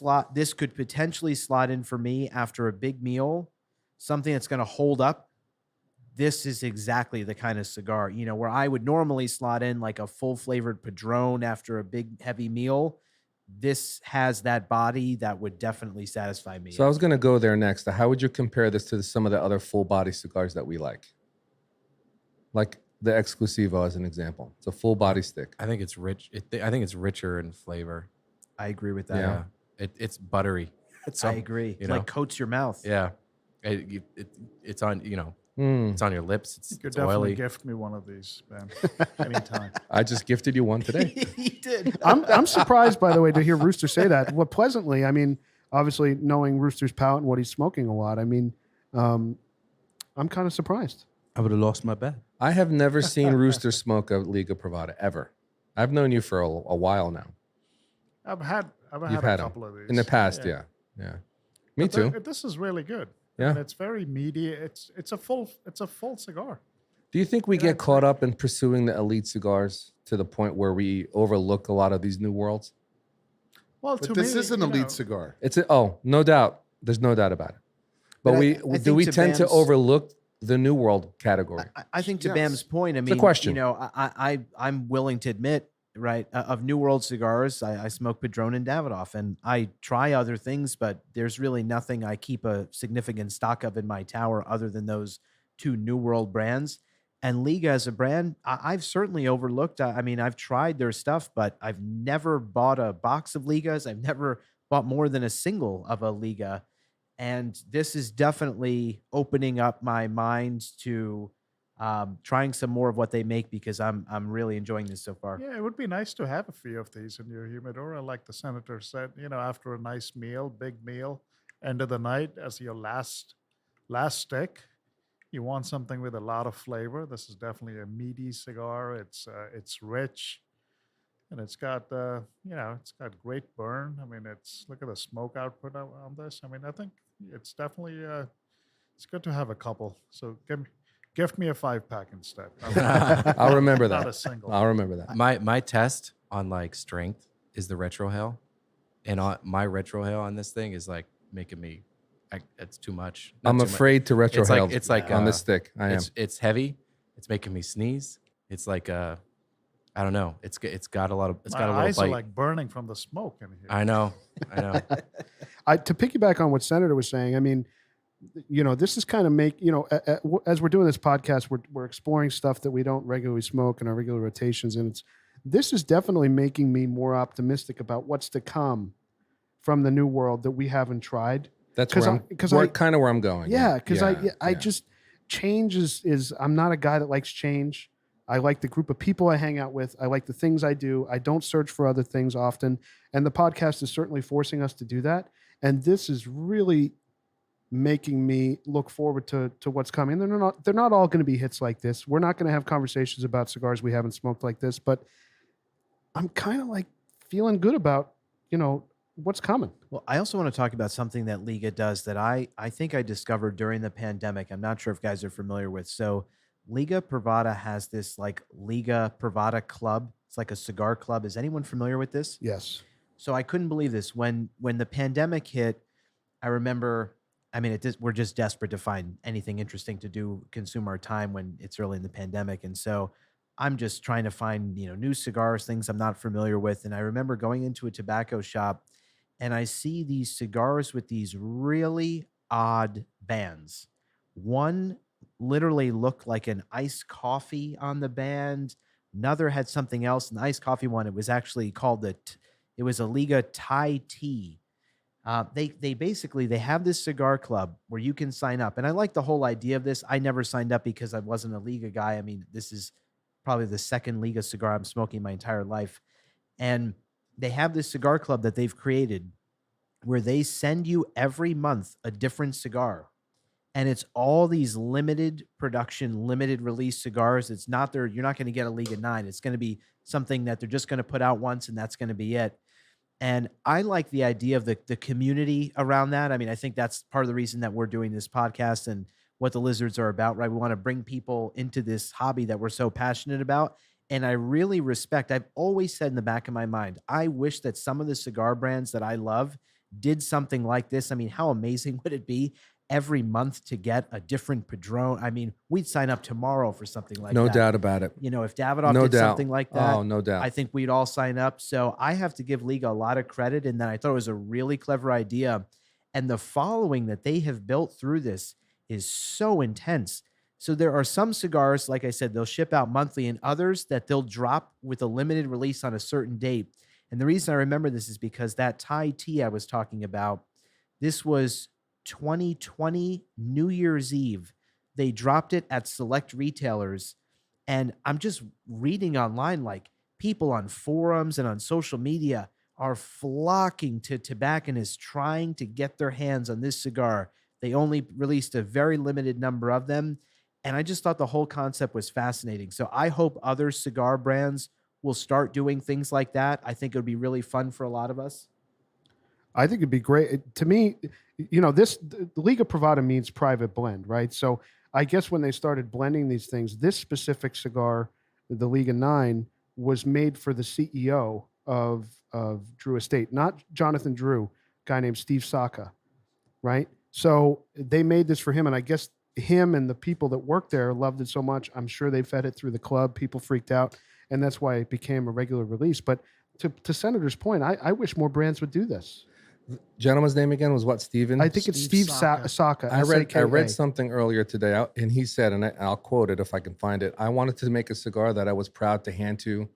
could potentially slot in for me after a big meal, something that's going to hold up. This is exactly the kind of cigar, where I would normally slot in like a full flavored Padron after a big heavy meal. This has that body that would definitely satisfy me. So I was going to go there next. How would you compare this to some of the other full body cigars that we like? Like the Exclusivo as an example. It's a full body stick. I think it's rich. I think it's richer in flavor. I agree with that. Yeah. It's buttery. It's I agree. you It like know. coats your mouth. Yeah. It's on, Mm. it's on your lips. You could It's definitely oily. gift me one of these, man. Anytime. I just gifted you one today. He did. I'm surprised, by the way, to hear Rooster say that. Well, pleasantly. I mean, obviously knowing Rooster's palate and what he's smoking a lot. I mean, I'm kind of surprised. I would have lost my bet. I have never seen Rooster smoke a Liga Privada ever. I've known you for a while now. I've had You've a had 'em couple of these in the past, yeah. Me But too. This is really good. Yeah. And it's very meaty. It's a full cigar. Do you think we Yeah, get it's caught up in pursuing the elite cigars to the point where we overlook a lot of these new worlds? Well, But to this me, is an elite cigar. No doubt. There's no doubt about it. But But I we think to tend to Bam's- overlook the new world category? I think to Yes. Bam's point, I It's mean, a question. I'm willing to admit, right, of New World cigars, I smoke Padron and Davidoff, and I try other things, but there's really nothing I keep a significant stock of in my tower other than those two New World brands. And Liga as a brand, I've certainly overlooked. I mean, I've tried their stuff, but I've never bought a box of Ligas. I've never bought more than a single of a Liga. And this is definitely opening up my mind to trying some more of what they make because I'm really enjoying this so far. Yeah, it would be nice to have a few of these in your humidor. Like the senator said, after a nice meal, big meal, end of the night as your last stick, you want something with a lot of flavor. This is definitely a meaty cigar. It's rich. and it's got it's got great burn. I mean, it's look at the smoke output on this. I mean, I think it's definitely it's good to have a couple. So gift me a 5-pack instead. I'll remember Not that. a single. I'll remember that. My test on like strength is the retrohale, and my retrohale on this thing is like making me. It's too much. Not I'm too much. afraid to retrohale. It's like on this stick. I am. It's heavy. It's making me sneeze. It's like I don't know. It's got a lot of. It's My got a little eyes bite. are like burning from the smoke in here. I know. To piggyback on what Senator was saying, I mean, this is kind of as we're doing this podcast, we're exploring stuff that we don't regularly smoke in our regular rotations, and this is definitely making me more optimistic about what's to come from the new world that we haven't tried. That's kind of where I'm going. Yeah, because I just change is I'm not a guy that likes change. I like the group of people I hang out with. I like the things I do. I don't search for other things often, and the podcast is certainly forcing us to do that. And this is really making me look forward to what's coming. They're not all going to be hits like this. We're not going to have conversations about cigars we haven't smoked like this, but I'm kind of like feeling good about what's coming. Well, I also want to talk about something that Liga does that I think I discovered during the pandemic. I'm not sure if guys are familiar with. So Liga Privada has this like Liga Privada Club. It's like a cigar club. Is anyone familiar with this? Yes. So I couldn't believe this. When the pandemic hit, I remember, I mean, we're just desperate to find anything interesting to do, consume our time when it's early in the pandemic. And so I'm just trying to find, new cigars, things I'm not familiar with. And I remember going into a tobacco shop and I see these cigars with these really odd bands. One literally looked like an iced coffee on the band. Another had something else. An iced coffee one, it was actually called it was a Liga Thai tea. They basically have this cigar club where you can sign up. And I like the whole idea of this. I never signed up because I wasn't a Liga guy. I mean, this is probably the second Liga cigar I'm smoking my entire life. And they have this cigar club that they've created where they send you every month a different cigar. And it's all these limited production, limited release cigars. It's not you're not going to get a Liga 9. It's going to be something that they're just going to put out once and that's going to be it. And I like the idea of the community around that. I mean, I think that's part of the reason that we're doing this podcast and what the Lizards are about, right? We want to bring people into this hobby that we're so passionate about. And I really respect, I've always said in the back of my mind, I wish that some of the cigar brands that I love did something like this. I mean, how amazing would it be every month to get a different Padron? I mean, we'd sign up tomorrow for something like that. No doubt about it. If Davidoff did something like that, no doubt. I think we'd all sign up. So I have to give Liga a lot of credit. And then I thought it was a really clever idea. And the following that they have built through this is so intense. So there are some cigars, like I said, they'll ship out monthly, and others that they'll drop with a limited release on a certain date. And the reason I remember this is because that Thai tea I was talking about, this was 2020 New Year's Eve. They dropped it at select retailers. And I'm just reading online, like people on forums and on social media are flocking to tobacconists trying to get their hands on this cigar. They only released a very limited number of them. And I just thought the whole concept was fascinating. So I hope other cigar brands will start doing things like that. I think it would be really fun for a lot of us. I think it'd be great. To me, the Liga Privada means private blend, right? So I guess when they started blending these things, this specific cigar, the Liga 9, was made for the CEO of Drew Estate, not Jonathan Drew, a guy named Steve Saka, right? So they made this for him, and I guess him and the people that worked there loved it so much. I'm sure they fed it through the club. People freaked out, and that's why it became a regular release. But to Senator's point, I wish more brands would do this. Gentleman's name again was what? Steven? I think it's Steve Saka. I read something earlier today, and he said, and I'll quote it if I can find it. I wanted to make a cigar that I was proud to hand to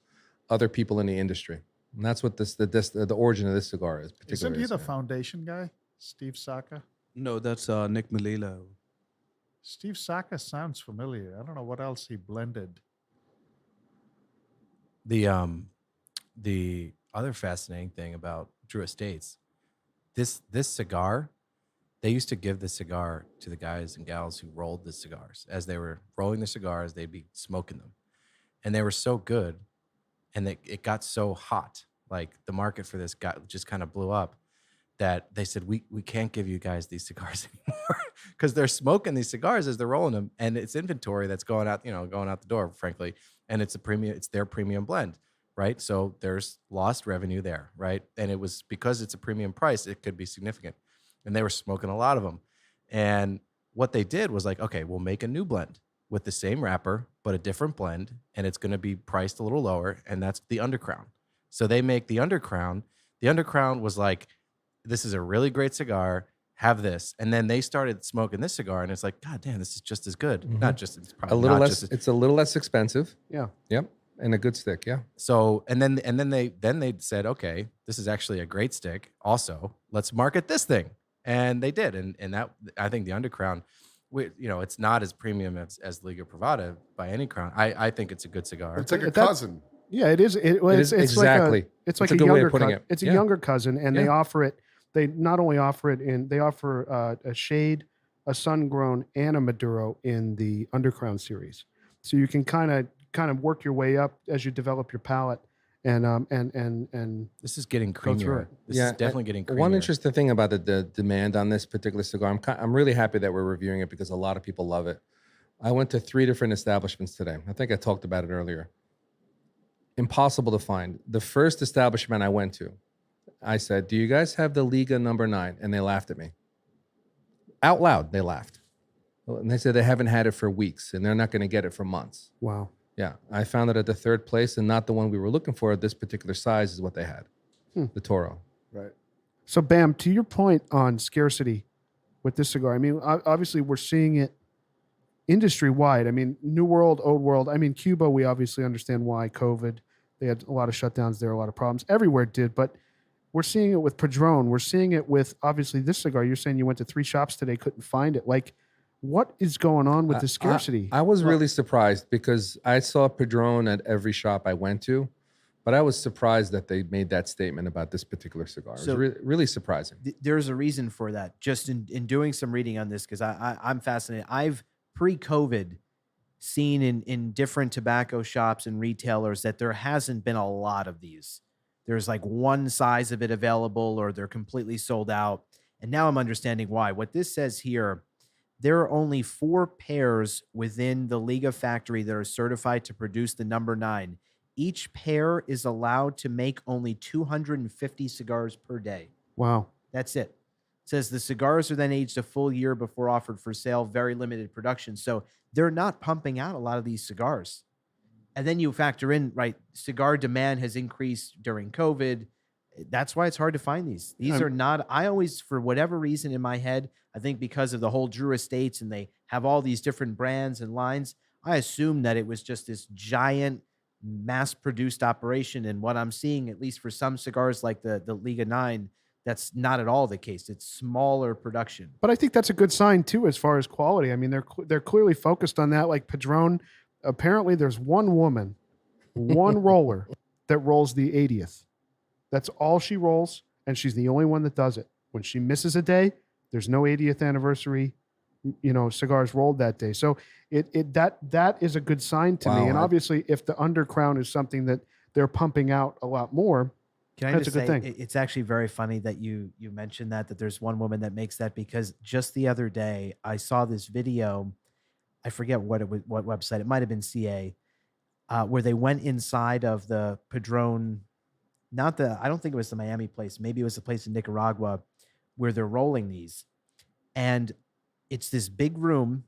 other people in the industry, and that's what the origin of this cigar is. Isn't he the foundation guy, Steve Saka? No, that's Nick Melillo. Steve Saka sounds familiar. I don't know what else he blended. The other fascinating thing about Drew Estates, this cigar, they used to give the cigar to the guys and gals who rolled the cigars. As they were rolling the cigars, they'd be smoking them. And they were so good and it got so hot, like the market for this just kind of blew up, that they said we can't give you guys these cigars anymore because they're smoking these cigars as they're rolling them, and it's inventory that's going out the door, frankly, and it's their premium blend, right? So there's lost revenue there, right? And it was because it's a premium price, it could be significant, and they were smoking a lot of them, and what they did was like, okay, we'll make a new blend with the same wrapper but a different blend, and it's going to be priced a little lower, and that's the Undercrown. So they make the Undercrown. The Undercrown was like, this is a really great cigar, have this. And then they started smoking this cigar, and it's like, God damn, this is just as good. Mhm. Not just, it's probably A little not less. just as, It's a little less expensive. Yeah. Yep. And a good stick. Yeah. so, and then they said, okay, this is actually a great stick. Also, let's market this thing. And they did. And that, I think the Undercrown, it's not as premium as Liga Privada by any crown. I think it's a good cigar. It's like a That's- cousin. Yeah, it is. It's exactly. It's like It's a a good way of younger putting cousin. it. It's a Yeah. younger cousin, and they Yeah. offer it. They not only offer it they offer a shade, a sun grown, and a Maduro in the Undercrown series. So you can kind of work your way up as you develop your palate, and This is getting Go through creamier. it. This is definitely getting creamier. One interesting thing about the demand on this particular cigar, I'm really happy that we're reviewing it because a lot of people love it. I went to 3 different establishments today. I think I talked about it earlier. Impossible to find. The first establishment I went to, I said, "Do you guys have the Liga number 9?" And they laughed at me. Out loud, they laughed. And they said they haven't had it for weeks and they're not going to get it for months. wow. Yeah, I found it at the 3rd place and not the one we were looking for. This particular size is what they had, the Toro. Right. So, Bam, to your point on scarcity with this cigar, I mean, obviously we're seeing it industry wide. I mean, New World, Old World. I mean, Cuba, we obviously understand why COVID. They had a lot of shutdowns there, a lot of problems. Everywhere did, but we're seeing it with Padron. We're seeing it with obviously this cigar. You're saying you went to 3 shops today, couldn't find it. Like, what is going on with the scarcity? I was really surprised because I saw Padron at every shop I went to, but I was surprised that they made that statement about this particular cigar. It So- was really surprising. There's a reason for that. Just in doing some reading on this, because I'm fascinated. I've pre-COVID seen in different tobacco shops and retailers that there hasn't been a lot of these. There's like one size of it available, or they're completely sold out. And now I'm understanding why. What this says here, there are only 4 pairs within the Liga factory that are certified to produce the number 9. Each pair is allowed to make only 250 cigars per day. Wow. That's it. It says the cigars are then aged a full year before offered for sale, very limited production. So they're not pumping out a lot of these cigars. And then you factor in, right, cigar demand has increased during COVID. That's why it's hard to find these. These are not, I always, for whatever reason in my head, I think because of the whole Drew Estates and they have all these different brands and lines, I assumed that it was just this giant mass-produced operation. And what I'm seeing, at least for some cigars like the Liga 9, that's not at all the case. It's smaller production. But I think that's a good sign too, as far as quality. I mean, they're clearly focused on that. Like Padron, apparently there's one woman, one roller that rolls the 80th. That's all she rolls, and she's the only one that does it. When she misses a day, there's no 80th anniversary, cigars rolled that day. So that is a good sign to me. Wow, And obviously, if the Undercrown is something that they're pumping out a lot more, Can I that's just a good say, thing. it's actually very funny that you mentioned that there's one woman that makes that, because just the other day I saw this video. I forget what website. It might have been CA, where they went inside of the Padron. I don't think it was the Miami place. Maybe it was the place in Nicaragua where they're rolling these. And it's this big room.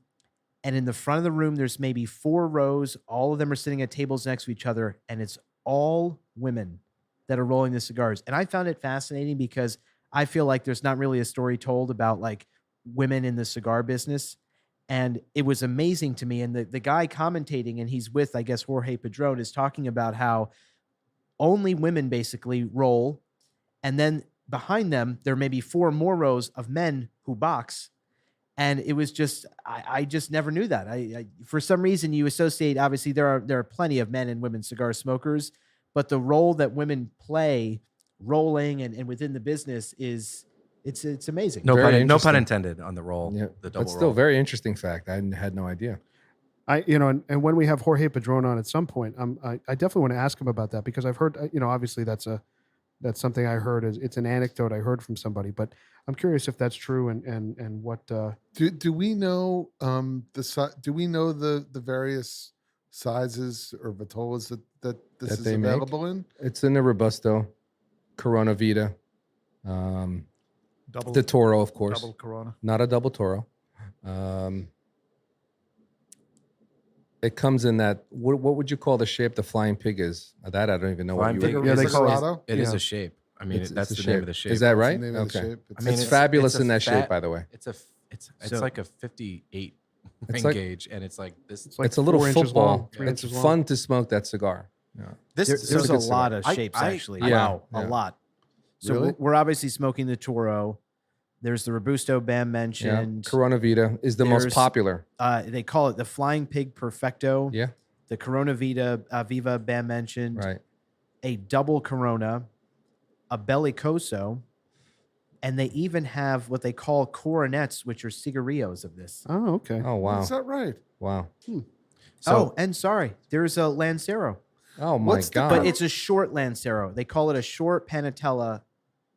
And in the front of the room, there's maybe 4 rows. All of them are sitting at tables next to each other. And it's all women that are rolling the cigars. And I found it fascinating because I feel like there's not really a story told about like women in the cigar business. And it was amazing to me. And the guy commentating, and he's with, I guess, Jorge Padron, is talking about how only women basically roll. And then behind them, there may be 4 more rows of men who box. And it was just, I just never knew that. I for some reason, you associate, obviously there are plenty of men and women cigar smokers, but the role that women play rolling and within the business is, it's amazing. No Very pun interesting. intended on the roll. Yeah, The double but still, roll. very interesting fact. I had no idea. And when we have Jorge Padron on at some point, I definitely want to ask him about that because I've heard, obviously that's something I heard. It's an anecdote I heard from somebody, but I'm curious if that's true and what. Do we know do we know the various sizes or vitolas that this That is they make? available in? It's in the Robusto, Corona Vita, Double the Toro, of course, double Corona. not a double Toro. It comes in that. What would you call the shape the flying pig is? That I don't even know Flying what you pig would. Yeah, they is, call it- Colorado? it is yeah. a shape. I mean, It's that's a the name of the shape. Is that right? name of the Okay. shape. I mean, It's fabulous it's a in that shape, fat- by the way. It's So- like a 58 It's ring like- gauge, and it's like this. It's like It's a little 4 inches football. long, 3 It's inches long. fun to smoke that cigar. Yeah. This There- so there's a good cigar. lot of I- shapes, I- actually. Yeah, Wow, yeah. a lot. So Really? we're obviously smoking the Toro. There's the Robusto Bam Yeah. mentioned. Corona Vita is the most There's- popular. They call it the Flying Pig Perfecto. Yeah. The Corona Viva Bam mentioned. Right. A double Corona, a Bellicoso, and they even have what they call coronets, which are cigarillos of this. Oh, okay. Oh wow. Is that right? Wow. Oh, and sorry, there's a Lancero, Oh my What's the- god. but it's a short Lancero. They call it a short Panatella,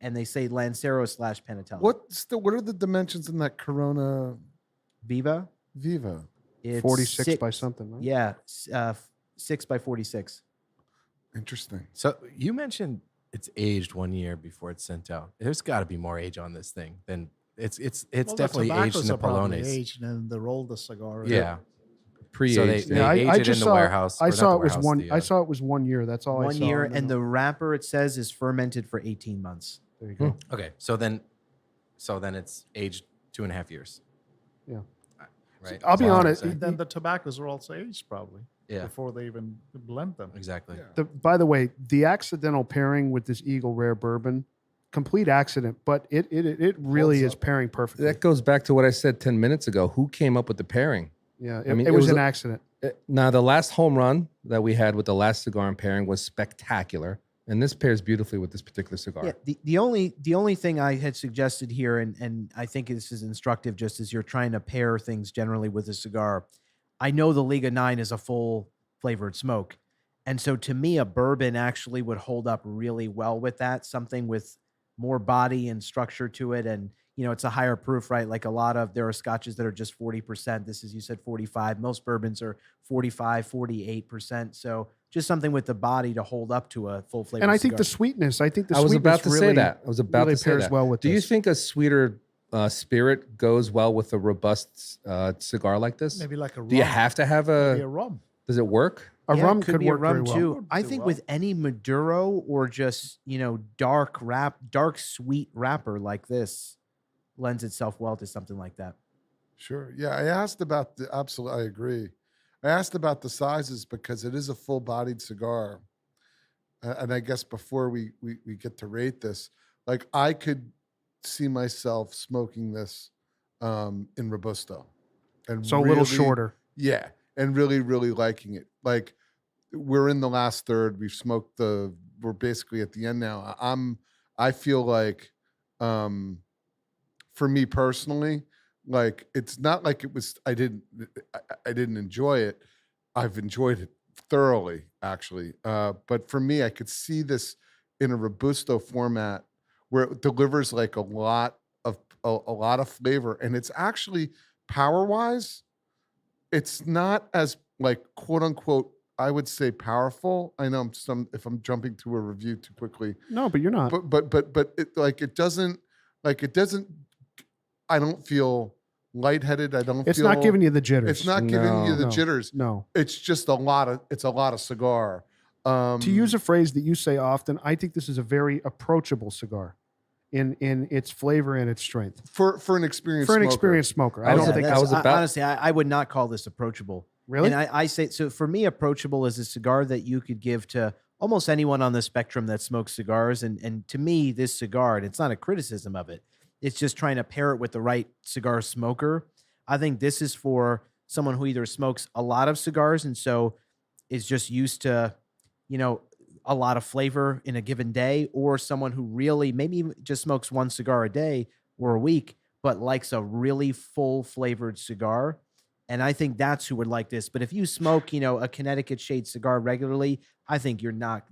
and they say Lancero / Panatella. What are the dimensions in that Corona Viva? Viva? It's 46 by something, right? Yeah, 6 by 46. Interesting. So you mentioned it's aged 1 year before it's sent out. There's got to be more age on this thing than it's Well, definitely the aged in tobaccos the are probably Polones. aged and they roll the cigar. Yeah. pre-aged. So they yeah. age it in the warehouse. I or not saw the it was warehouse, one. the, I saw it was 1 year. That's all I 1 saw. year, on and the wrapper it says is fermented for 18 months. there you go. Okay, so then it's aged 2.5 years. Yeah. Right. I'll be That's what I'm honest, saying. And then the tobaccos are also aged probably Yeah. before they even blend them. Exactly. Yeah. By the way, the accidental pairing with this Eagle Rare bourbon, complete accident, but it really Holds is up. pairing perfectly. That goes back to what I said 10 minutes ago. Who came up with the pairing? Yeah, I mean, it was an accident. Now, the last home run that we had with the last cigar and pairing was spectacular. And this pairs beautifully with this particular cigar. Yeah, the only thing I had suggested here, and I think this is instructive just as you're trying to pair things generally with a cigar. I know the Liga 9 is a full flavored smoke. And so to me, a bourbon actually would hold up really well with that, something with more body and structure to it. And, it's a higher proof, right? Like there are scotches that are just 40%. This is, you said 45. Most bourbons are 45, 48%. So just something with the body to hold up to a full flavor. And I think the sweetness. I think the I was about sweetness to say really- that. I was about really to say pairs that. well with Do you this. think a sweeter spirit goes well with a robust cigar like this? Maybe like a rum. Do you have to have Maybe a a? rum. Does it work? A Yeah, rum it could be a work rum very well. Would I do think well. with any Maduro or just dark sweet wrapper like this lends itself well to something like that. Sure. Yeah, I asked about I agree. I asked about the sizes because it is a full-bodied cigar. And I guess before we get to rate this, like I could see myself smoking this in Robusto. And So a little really- shorter. Yeah, and really, really liking it. Like we're in the last third. We're basically at the end now. I feel like for me personally, like it's not like it was I didn't enjoy it. I've enjoyed it thoroughly, actually. But for me, I could see this in a Robusto format where it delivers like a lot of flavor, and it's actually power-wise, it's not as like quote unquote, I would say powerful. I know if I'm jumping to a review too quickly, No, but you're not. but it doesn't I don't feel lightheaded. It's not giving you the jitters. It's not giving you the No. jitters. No. It's just a lot of cigar. To use a phrase that you say often, I think this is a very approachable cigar in its flavor and its strength. for an experienced For an smoker. experienced smoker. I I don't was- think that's- I was about- honestly, I would not call this approachable. really. And I say, so for me, approachable is a cigar that you could give to almost anyone on the spectrum that smokes cigars. And to me, this cigar, and it's not a criticism of it, it's just trying to pair it with the right cigar smoker. I think this is for someone who either smokes a lot of cigars and so is just used to, a lot of flavor in a given day, or someone who really maybe even just smokes one cigar a day or a week, but likes a really full flavored cigar. And I think that's who would like this. But if you smoke, a Connecticut shade cigar regularly, I think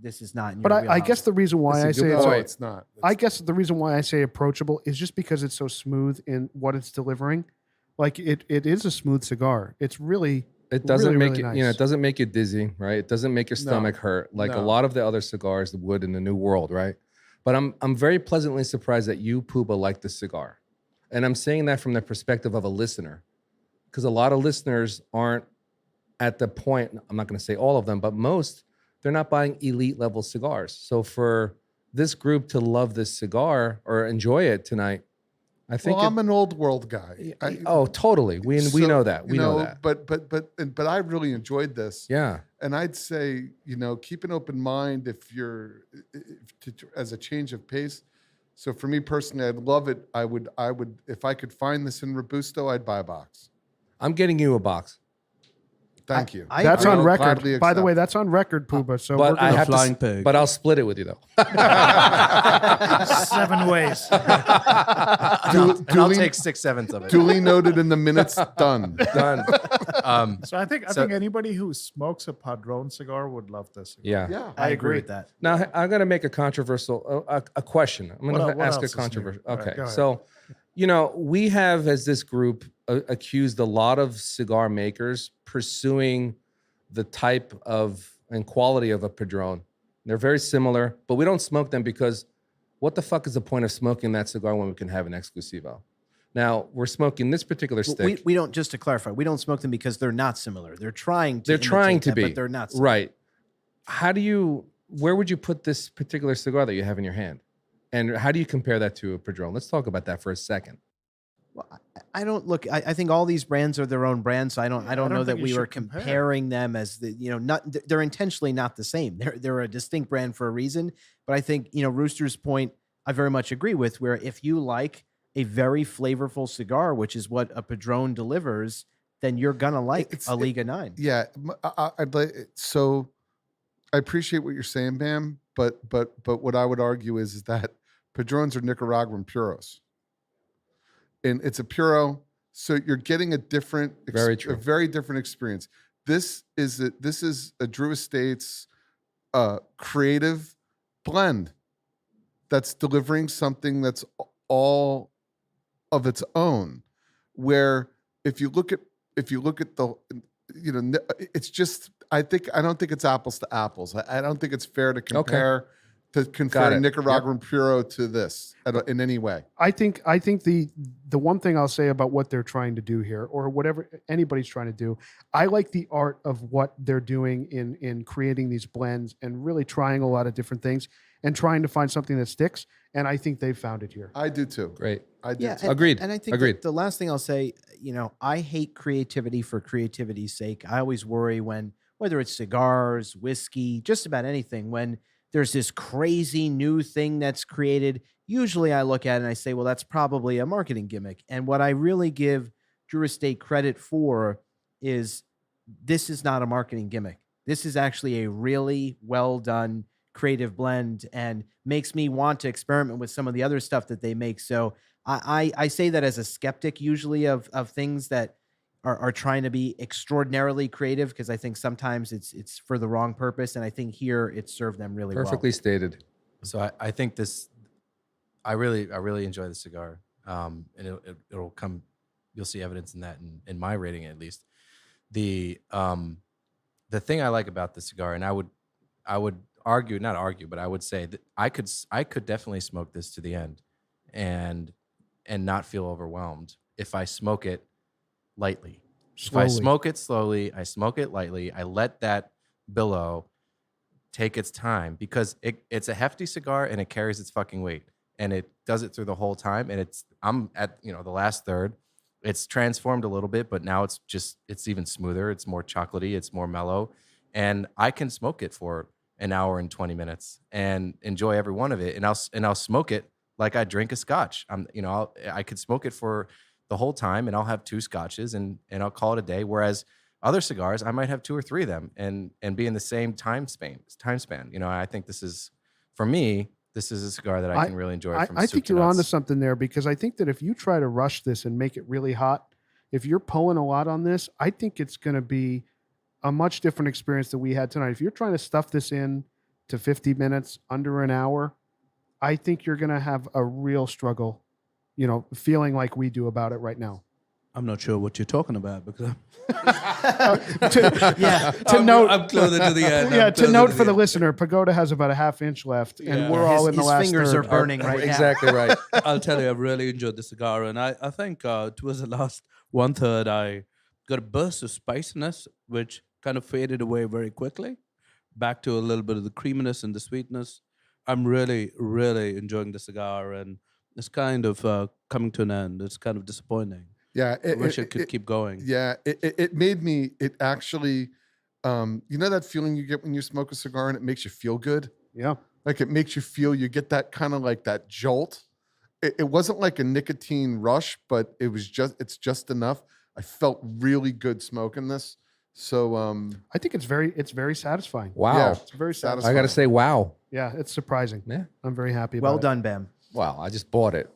this is not in your But I guess the reason why I say no, it's it's not. I guess the reason why I say approachable is just because it's so smooth in what it's delivering. Like it is a smooth cigar. It's really It doesn't really, make really it, nice. you know, it doesn't make you dizzy, right? It doesn't make your stomach hurt like a no. lot of the other cigars would in the New World, right? But I'm very pleasantly surprised that you, Puba, like this cigar. And I'm saying that from the perspective of a listener, because a lot of listeners aren't at the point, I'm not going to say all of them, but most, they're not buying elite level cigars. So for this group to love this cigar or enjoy it tonight, I think I'm an old world guy. totally. We know that. We know that. But I really enjoyed this. Yeah. And I'd say, keep an open mind as a change of pace. So for me personally, I'd love it. I would, if I could find this in Robusto, I'd buy a box. I'm getting you a box. Thank you. That's I on will record. gladly By the way, accept. that's on record, Puba. So But we're I gonna, have flying to, pig. but I'll split it with you though. 7 ways. And I'll duly- take 6/7 of it. Duly noted in the minutes. Done. Done. So I think anybody who smokes a Padron cigar would love this. Yeah. Yeah. I agree agree. with that. Now I'm going to make a controversial a question. I'm going to What ask a else is new? controversial. All right, Okay, go ahead. so we have as this group accused a lot of cigar makers pursuing the type of and quality of a Padron. They're very similar, but we don't smoke them because what the fuck is the point of smoking that cigar when we can have an Exclusivo? Now we're smoking this particular Well, stick. we don't, just to clarify, we don't smoke them because they're not similar. They're trying to. They're trying imitate to that, be, but they're not similar. right. Where would you put this particular cigar that you have in your hand? And how do you compare that to a Padron? Let's talk about that for a second. Well, I don't look. I think all these brands are their own brands. So I don't know that think you we were should compare. comparing them as they're intentionally not the same. They're a distinct brand for a reason. But I think Rooster's point I very much agree with. Where if you like a very flavorful cigar, which is what a Padron delivers, then you're gonna like a Liga 9. Yeah. I'd like, so I appreciate what you're saying, Bam, but what I would argue is that Padrones are Nicaraguan puros. And it's a puro, so you're getting a different, Very true. a very different experience. This is a Drew Estates creative blend that's delivering something that's all of its own. Where if you look at the, it's just I don't think it's apples to apples. I don't think it's fair to compare. To compare it. Nicaraguan puro to this in any way. I think the one thing I'll say about what they're trying to do here, or whatever anybody's trying to do, I like the art of what they're doing in creating these blends and really trying a lot of different things and trying to find something that sticks. And I think they've found it here. I do too. Great. I do. Yeah, too. Agreed. And I think Agreed. the last thing I'll say, I hate creativity for creativity's sake. I always worry whether it's cigars, whiskey, just about anything, when there's this crazy new thing that's created. Usually I look at it and I say, well, that's probably a marketing gimmick. And what I really give Drew Estate credit for is this is not a marketing gimmick. This is actually a really well done creative blend and makes me want to experiment with some of the other stuff that they make. So I say that as a skeptic usually of things that are trying to be extraordinarily creative, because I think sometimes it's for the wrong purpose, and I think here it served them really Perfectly well. stated. So I think this, I really enjoy the cigar, and it'll come. You'll see evidence in that in my rating at least. The thing I like about the cigar, and I would argue, not argue, but I would say that I could definitely smoke this to the end, and not feel overwhelmed if I smoke it lightly. Slowly. If I smoke it slowly, I smoke it lightly, I let that billow take its time, because it's a hefty cigar and it carries its fucking weight, and it does it through the whole time. And I'm at the last third. It's transformed a little bit, but now it's even smoother. It's more chocolatey. It's more mellow, and I can smoke it for an hour and 20 minutes and enjoy every one of it. And I'll smoke it like I drink a scotch. I could smoke it for the whole time, and I'll have 2 scotches and I'll call it a day. Whereas other cigars, I might have 2 or 3 of them and be in the same time span. I think this is, for me, this is a cigar that I can really enjoy. From I soup think to you're nuts. onto something there, because I think that if you try to rush this and make it really hot, if you're pulling a lot on this, I think it's going to be a much different experience than we had tonight. If you're trying to stuff this in to 50 minutes, under an hour, I think you're going to have a real struggle, feeling like we do about it right now. I'm not sure what you're talking about because I'm closer to the end. Yeah, to note for the listener, Pagoda has about a half inch left, and we're all in the last fingers third. are burning right now. Exactly right. I'll tell you, I've really enjoyed the cigar, and I think towards the last 1/3, I got a burst of spiciness, which kind of faded away very quickly, back to a little bit of the creaminess and the sweetness. I'm really, really enjoying the cigar, and it's kind of coming to an end. It's kind of disappointing. Yeah, I wish it could keep going. Yeah, it made me. It actually, that feeling you get when you smoke a cigar and it makes you feel good. Yeah. Like it makes you feel. You get that kind of like that jolt. It wasn't like a nicotine rush, but it's just enough. I felt really good smoking this. So I think it's very satisfying. Wow. Yeah. It's very I satisfying. got to say, wow. Yeah, it's surprising. Yeah. I'm very happy about Well it. done, Bam. Wow. I just bought it.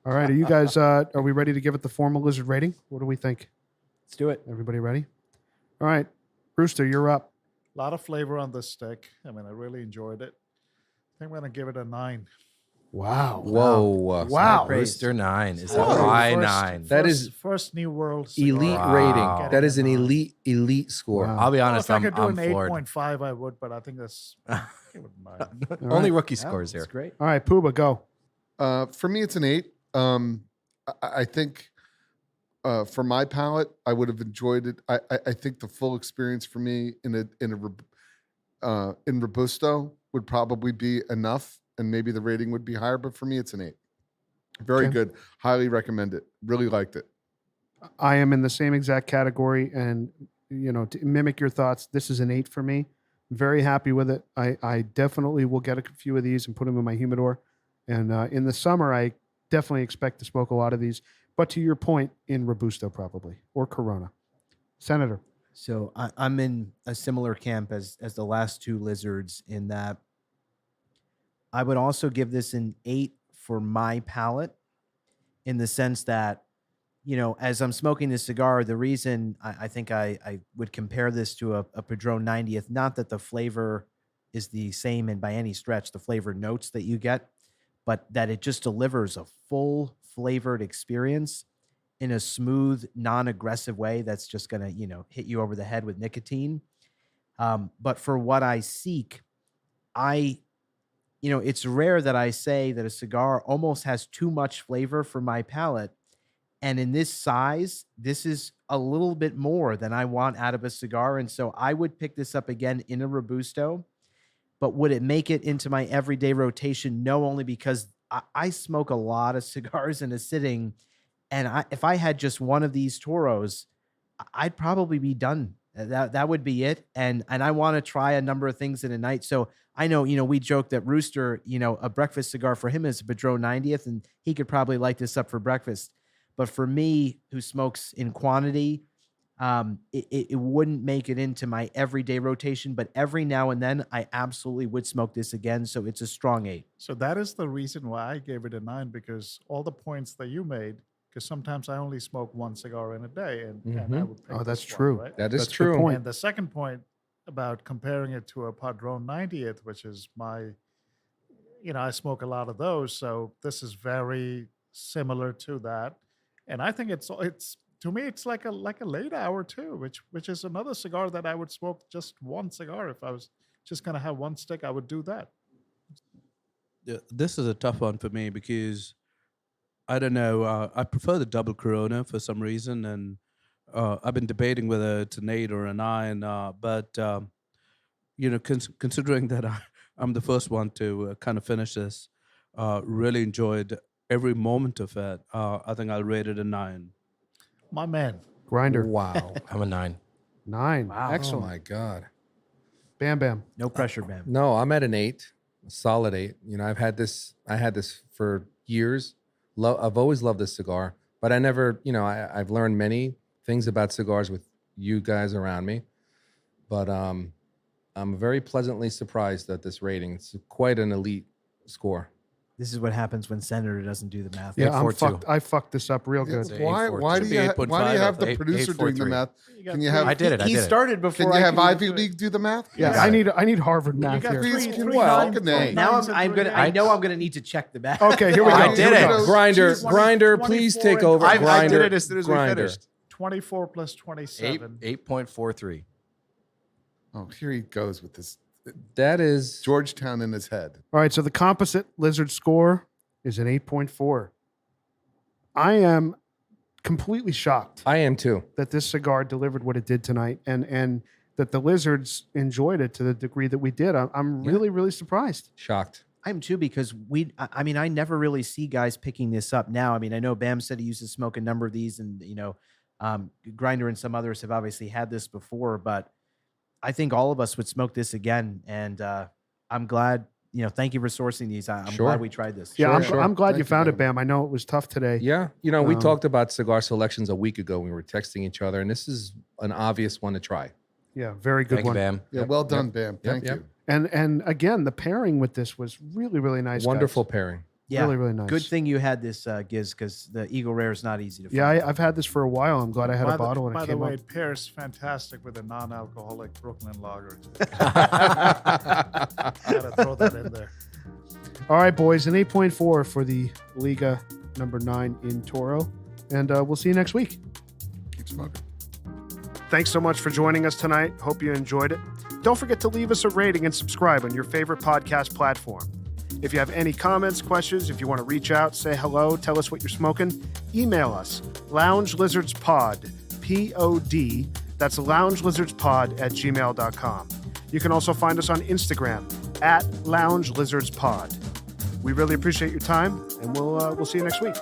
All right, are you guys are we ready to give it the formal lizard rating? What do we think? Let's do it. Everybody ready? All right. Brewster, you're up. A lot of flavor on this stick. I mean, I really enjoyed it. I think I'm going to give it a 9. Wow. Whoa. Wow. Brewster 9 is a Whoa. high First- 9. That first- is first New World cigar. Elite Wow. rating. Getting That is an a 9. elite score. Wow. I'll be Well, honest, if I could do I'm an floored. 8.5, I would, but I think that's give it a 9. All Only right. rookie scores here. That's great. All right, Pooba, go. for me, it's an 8. I think for my palate, I would have enjoyed it. I think the full experience for me in Robusto would probably be enough, and maybe the rating would be higher. But for me, it's an 8. Very Okay. good. Highly recommend it. Really liked it. I am in the same exact category, and to mimic your thoughts, this is an 8 for me. Very happy with it. I definitely will get a few of these and put them in my humidor. And in the summer, I definitely expect to smoke a lot of these. But to your point, in Robusto probably, or Corona. Senator. So I'm in a similar camp as the last two lizards in that I would also give this an 8 for my palate, in the sense that, as I'm smoking this cigar, the reason I think I would compare this to a Padron 90th, not that the flavor is the same and by any stretch, the flavor notes that you get, but that it just delivers a full flavored experience in a smooth, non-aggressive way that's just going to, hit you over the head with nicotine. But for what I seek, it's rare that I say that a cigar almost has too much flavor for my palate. And in this size, this is a little bit more than I want out of a cigar. And so I would pick this up again in a Robusto. But would it make it into my everyday rotation? No, only because I smoke a lot of cigars in a sitting. And if I had just one of these Toros, I'd probably be done. That would be it. And I want to try a number of things in a night. So I know, we joke that Rooster, a breakfast cigar for him is a Padron 90th, and he could probably light this up for breakfast. But for me, who smokes in quantity, it wouldn't make it into my everyday rotation. But every now and then, I absolutely would smoke this again. So it's a strong 8. So that is the reason why I gave it a 9, because all the points that you made, because sometimes I only smoke one cigar in a day, and I would pick Oh, that's this one, true. right? That is That's a good true. point. And the second point about comparing it to a Padron 90th, which is I smoke a lot of those, so this is very similar to that. And I think it's to me it's like a late hour too, which is another cigar that I would smoke just one cigar. If I was just gonna have one stick, I would do that. Yeah, this is a tough one for me because I don't know. I prefer the double Corona for some reason, and I've been debating whether it's an 8 or a 9. But considering that I'm the first one to kind of finish this, really enjoyed every moment of it. I think I'll rate it a 9. My man. Grinder. Wow. I'm a 9. 9. Wow. Excellent. Oh my God. Bam, bam. No pressure, Bam. No, I'm at an 8, a solid 8. I had this for years. I've always loved this cigar, but I never, I've learned many things about cigars with you guys around me. But I'm very pleasantly surprised at this rating. It's quite an elite score. This is what happens when Senator doesn't do the math. Yeah, I'm 842. fucked. I fucked this up real Yeah, good. why do Should be you 8.5, have the I think. producer doing the 8.43. math? You got Can you three- have I did it. I He did it. started before Can you I have could Ivy even- League do the math? Yeah, got I need Harvard math got here. Please, three- can three you nines fucking and name? Now nines I'm and gonna. three I eights. know I'm gonna need to check the back. Okay, here we go. I Here did we it. go. Grinder, Jeez, Grinder, 24 please and take over. I Grinder, did it as soon as we Grinder. finished. 24 plus 27. 8.43. Oh, here he goes with this That is Georgetown in his head. All right, so the composite lizard score is an 8.4. I am completely shocked I am too. that this cigar delivered what it did tonight, and that the lizards enjoyed it to the degree that we did. I'm really, really surprised. Shocked. I'm too, because I mean, I never really see guys picking this up now. I mean, I know Bam said he used to smoke a number of these, and Grinder and some others have obviously had this before, but I think all of us would smoke this again. And I'm glad, thank you for sourcing these. I'm Sure. glad we tried this. Yeah, Sure. I'm glad Thank you you, found it, Bam. Bam. I know it was tough today. Yeah. We Um, talked about cigar selections a week ago when we were texting each other, and this is an obvious one to try. Yeah, very good Thank you, one. Bam. Yeah, Yep, well yep, done, Bam. Thank yep. you. And again, the pairing with this was really, really nice. guys. Wonderful pairing. Yeah. Really, really nice. Good thing you had this, Giz, because the Eagle Rare is not easy to find. Yeah, I've had this for a while. I'm glad I had a bottle and by it the came way, up. it pairs fantastic with a non-alcoholic Brooklyn lager. Gotta throw that in there. All right, boys, an 8.4 for the Liga number 9 in Toro. And we'll see you next week. Keep smoking. Thanks so much for joining us tonight. Hope you enjoyed it. Don't forget to leave us a rating and subscribe on your favorite podcast platform. If you have any comments, questions, if you want to reach out, say hello, tell us what you're smoking, email us, loungelizardspod, P-O-D, that's loungelizardspod@gmail.com. You can also find us on Instagram @loungelizardspod. We really appreciate your time, and we'll see you next week.